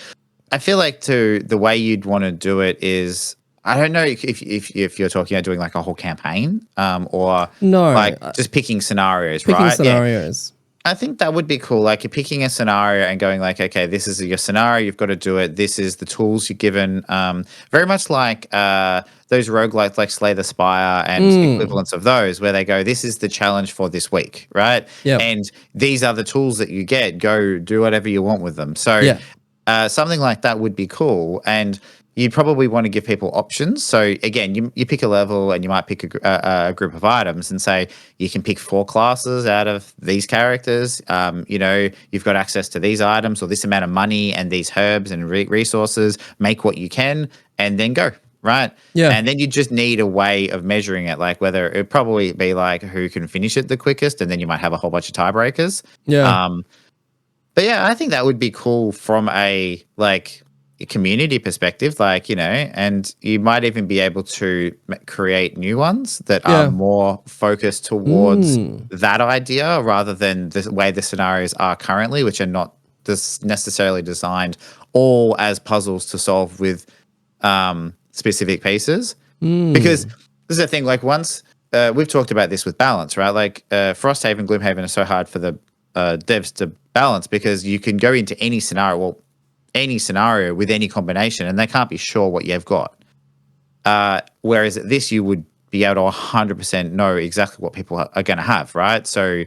I feel like the way you'd want to do it is, I don't know if you're talking about doing like a whole campaign, or no, like just picking scenarios, picking right? Scenarios. Yeah. I think that would be cool. Like, you're picking a scenario and going like, okay, this is your scenario. You've got to do it. This is the tools you're given. Very much like those roguelikes like Slay the Spire and equivalents of those, where they go, this is the challenge for this week, right? Yep. And these are the tools that you get. Go do whatever you want with them. So something like that would be cool. And you'd probably want to give people options. So again, you pick a level and you might pick a group of items and say you can pick 4 classes out of these characters. You've got access to these items or this amount of money and these herbs and resources. Make what you can and then go, right? Yeah. And then you just need a way of measuring it, like whether it'd probably be like who can finish it the quickest, and then you might have a whole bunch of tiebreakers. Yeah. But yeah, I think that would be cool from a community perspective, and you might even be able to create new ones that are more focused towards that idea rather than the way the scenarios are currently, which are not necessarily designed all as puzzles to solve with specific pieces. Because this is the thing, like once we've talked about this with balance, right? Like Frosthaven, Gloomhaven are so hard for the devs to balance because you can go into any scenario, with any combination, and they can't be sure what you've got. Whereas at this, you would be able to 100% know exactly what people are going to have, right? So,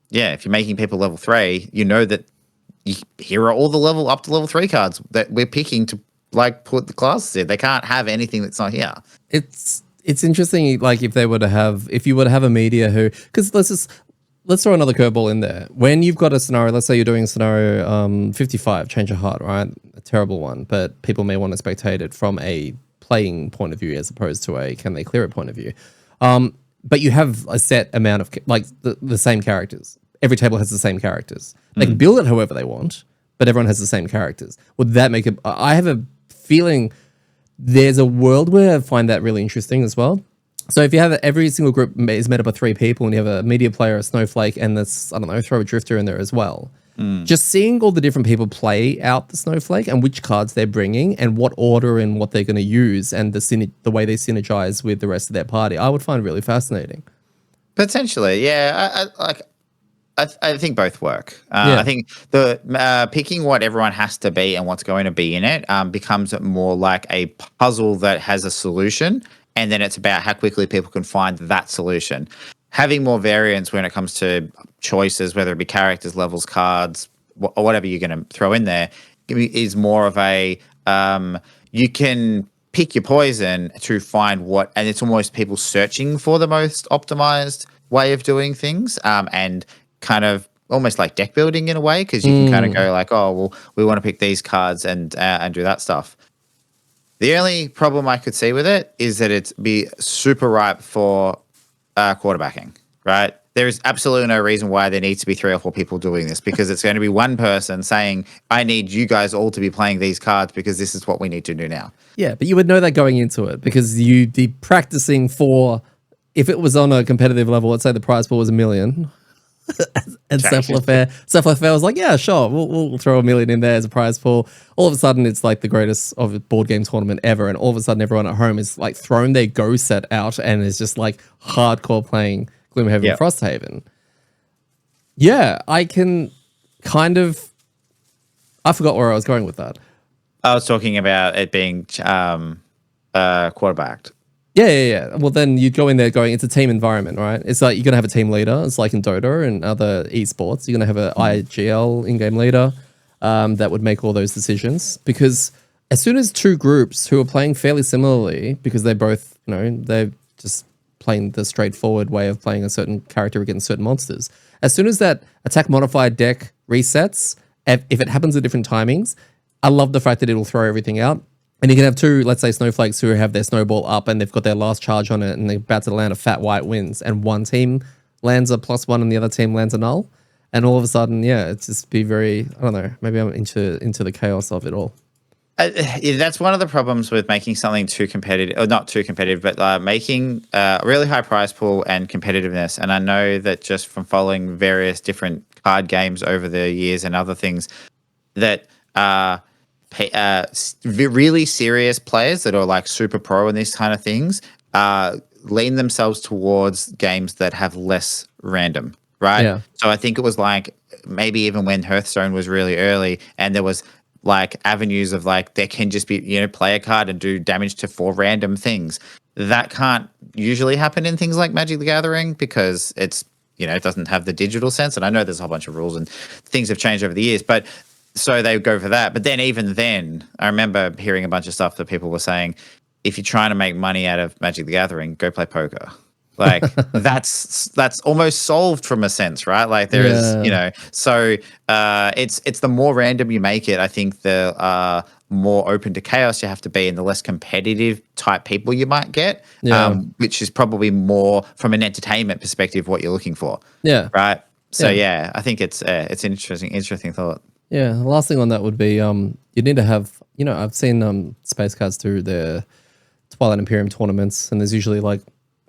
yeah, if you're making people level 3, you know that here are all the up to level 3 cards that we're picking to put the classes in. They can't have anything that's not here. It's it's interesting, like if you were to have a media because let's throw another curveball in there. When you've got a scenario, let's say you're doing a scenario 55, change of heart, right? A terrible one, but people may want to spectate it from a playing point of view as opposed to a can they clear it point of view. But you have a set amount of like the same characters. Every table has the same characters. They can build it however they want, but everyone has the same characters. Would that make it? I have a feeling there's a world where I find that really interesting as well. So if you have every single group is made up of 3 people and you have a media player, a snowflake, and this, I don't know, throw a drifter in there as well. Just seeing all the different people play out the snowflake and which cards they're bringing and what order and what they're going to use and the way they synergize with the rest of their party, I would find really fascinating. Potentially, yeah. I think both work. I think the picking what everyone has to be and what's going to be in it becomes more like a puzzle that has a solution, and then it's about how quickly people can find that solution. Having more variance when it comes to choices, whether it be characters, levels, cards, or whatever you're going to throw in there, is more of a you can pick your poison to find what, and it's almost people searching for the most optimized way of doing things, and kind of almost like deck building in a way, because you can kind of go like, oh, well, we want to pick these cards and do that stuff. The only problem I could see with it is that it's be super ripe for quarterbacking, right? There is absolutely no reason why there needs to be 3 or 4 people doing this, because it's going to be one person saying, I need you guys all to be playing these cards because this is what we need to do now. Yeah, but you would know that going into it because you'd be practicing for, if it was on a competitive level, let's say the prize pool was $1 million. And Cephalofair was like, yeah, sure, we'll throw $1 million in there as a prize pool. All of a sudden, it's like the greatest of a board game tournament ever, and all of a sudden, everyone at home is like thrown their Go set out and is just like hardcore playing Gloomhaven and Frosthaven. Yeah, I can kind of. I forgot where I was going with that. I was talking about it being quarterbacked. Yeah. Well, then you'd go in there going, it's a team environment, right? It's like you're going to have a team leader. It's like in Dota and other esports. You're going to have an IGL in-game leader that would make all those decisions. Because as soon as 2 groups who are playing fairly similarly, because they're both, they're just playing the straightforward way of playing a certain character against certain monsters. As soon as that attack modified deck resets, if it happens at different timings, I love the fact that it'll throw everything out. And you can have 2, let's say, snowflakes who have their snowball up and they've got their last charge on it and they're about to land a fat white wins. And one team lands a +1 and the other team lands a null. And all of a sudden, it's just be very, I don't know, maybe I'm into the chaos of it all. That's one of the problems with making something too competitive, or not too competitive, but making a really high prize pool and competitiveness. And I know that just from following various different card games over the years and other things, that really serious players that are like super pro in these kind of things lean themselves towards games that have less random, right? Yeah. So I think it was like maybe even when Hearthstone was really early and there was like avenues of like there can just be, play a card and do damage to 4 random things. That can't usually happen in things like Magic the Gathering because it's, it doesn't have the digital sense. And I know there's a whole bunch of rules and things have changed over the years, but so they would go for that. But then even then, I remember hearing a bunch of stuff that people were saying, if you're trying to make money out of Magic the Gathering, go play poker. Like that's almost solved from a sense, right? Like there is, so it's the more random you make it, I think the more open to chaos you have to be and the less competitive type people you might get, which is probably more from an entertainment perspective what you're looking for. Yeah. Right. So I think it's an interesting thought. Yeah, the last thing on that would be you need to have, I've seen Space Cats do their Twilight Imperium tournaments, and there's usually like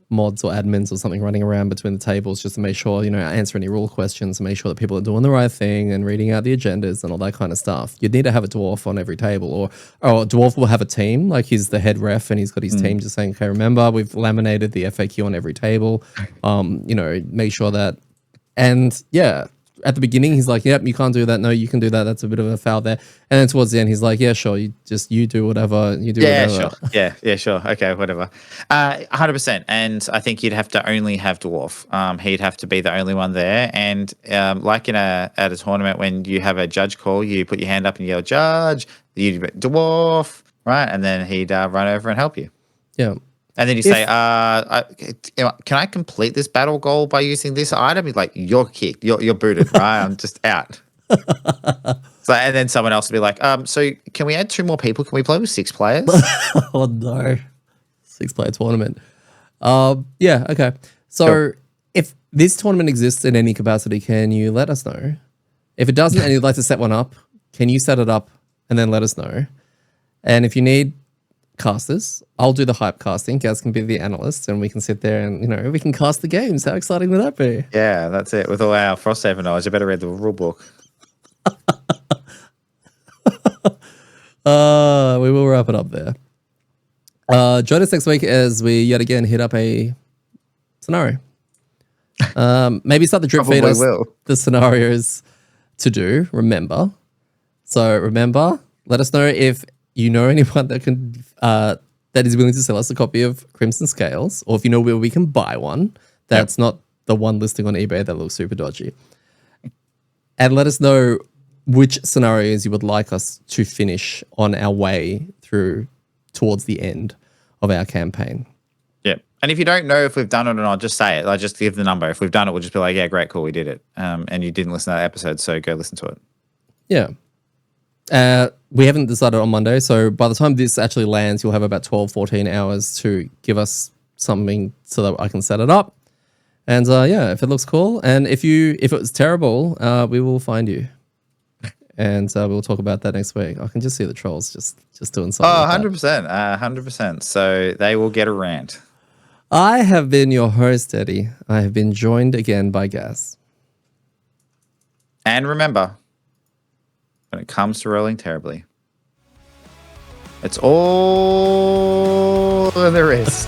mods or admins or something running around between the tables just to make sure, answer any rule questions and make sure that people are doing the right thing and reading out the agendas and all that kind of stuff. You'd need to have a dwarf on every table, or a dwarf will have a team, like he's the head ref and he's got his team just saying, okay, remember, we've laminated the FAQ on every table, make sure that, and at the beginning, he's like, yep, you can't do that. No, you can do that. That's a bit of a foul there. And then towards the end, he's like, yeah, sure. You do whatever. You do whatever. Sure. Yeah, sure. Okay, whatever. 100%. And I think you'd have to only have dwarf. He'd have to be the only one there. And like at a tournament, when you have a judge call, you put your hand up and you yell, judge, you dwarf, right? And then he'd run over and help you. Yeah. And then you say, can I complete this battle goal by using this item? He's like, you're kicked. You're booted, right? I'm just out. So, and then someone else will be like, so can we add 2 more people? Can we play with 6 players? Oh no, 6-player tournament. Yeah, okay. So Sure. if this tournament exists in any capacity, can you let us know? If it doesn't and you'd like to set one up, can you set it up and then let us know? And if you need casters, I'll do the hype casting. Gaz can be the analyst and we can sit there and, we can cast the games. How exciting would that be? Yeah, that's it. With all our Frosthaven knowledge, I better read the rule book. We will wrap it up there. Join us next week as we yet again hit up a scenario. Maybe start the drip feed Probably us will. the scenarios to do. Remember, let us know if you know anyone that can that is willing to sell us a copy of Crimson Scales, or if you know where we can buy one that's not the one listing on eBay that looks super dodgy. And let us know which scenarios you would like us to finish on our way through towards the end of our campaign. Yeah. And if you don't know if we've done it or not, just say it. Like, just give the number. If we've done it, we'll just be like, yeah, great, cool, we did it. And you didn't listen to that episode, so go listen to it. Yeah. We haven't decided on Monday, so by the time this actually lands, you'll have about 12, 14 hours to give us something so that I can set it up. And if it looks cool, and if it was terrible, we will find you. And we'll talk about that next week. I can just see the trolls just doing something. Oh, like 100%. 100%. So they will get a rant. I have been your host, Eddie. I have been joined again by Gaz. And remember, when it comes to rolling terribly, it's all there is.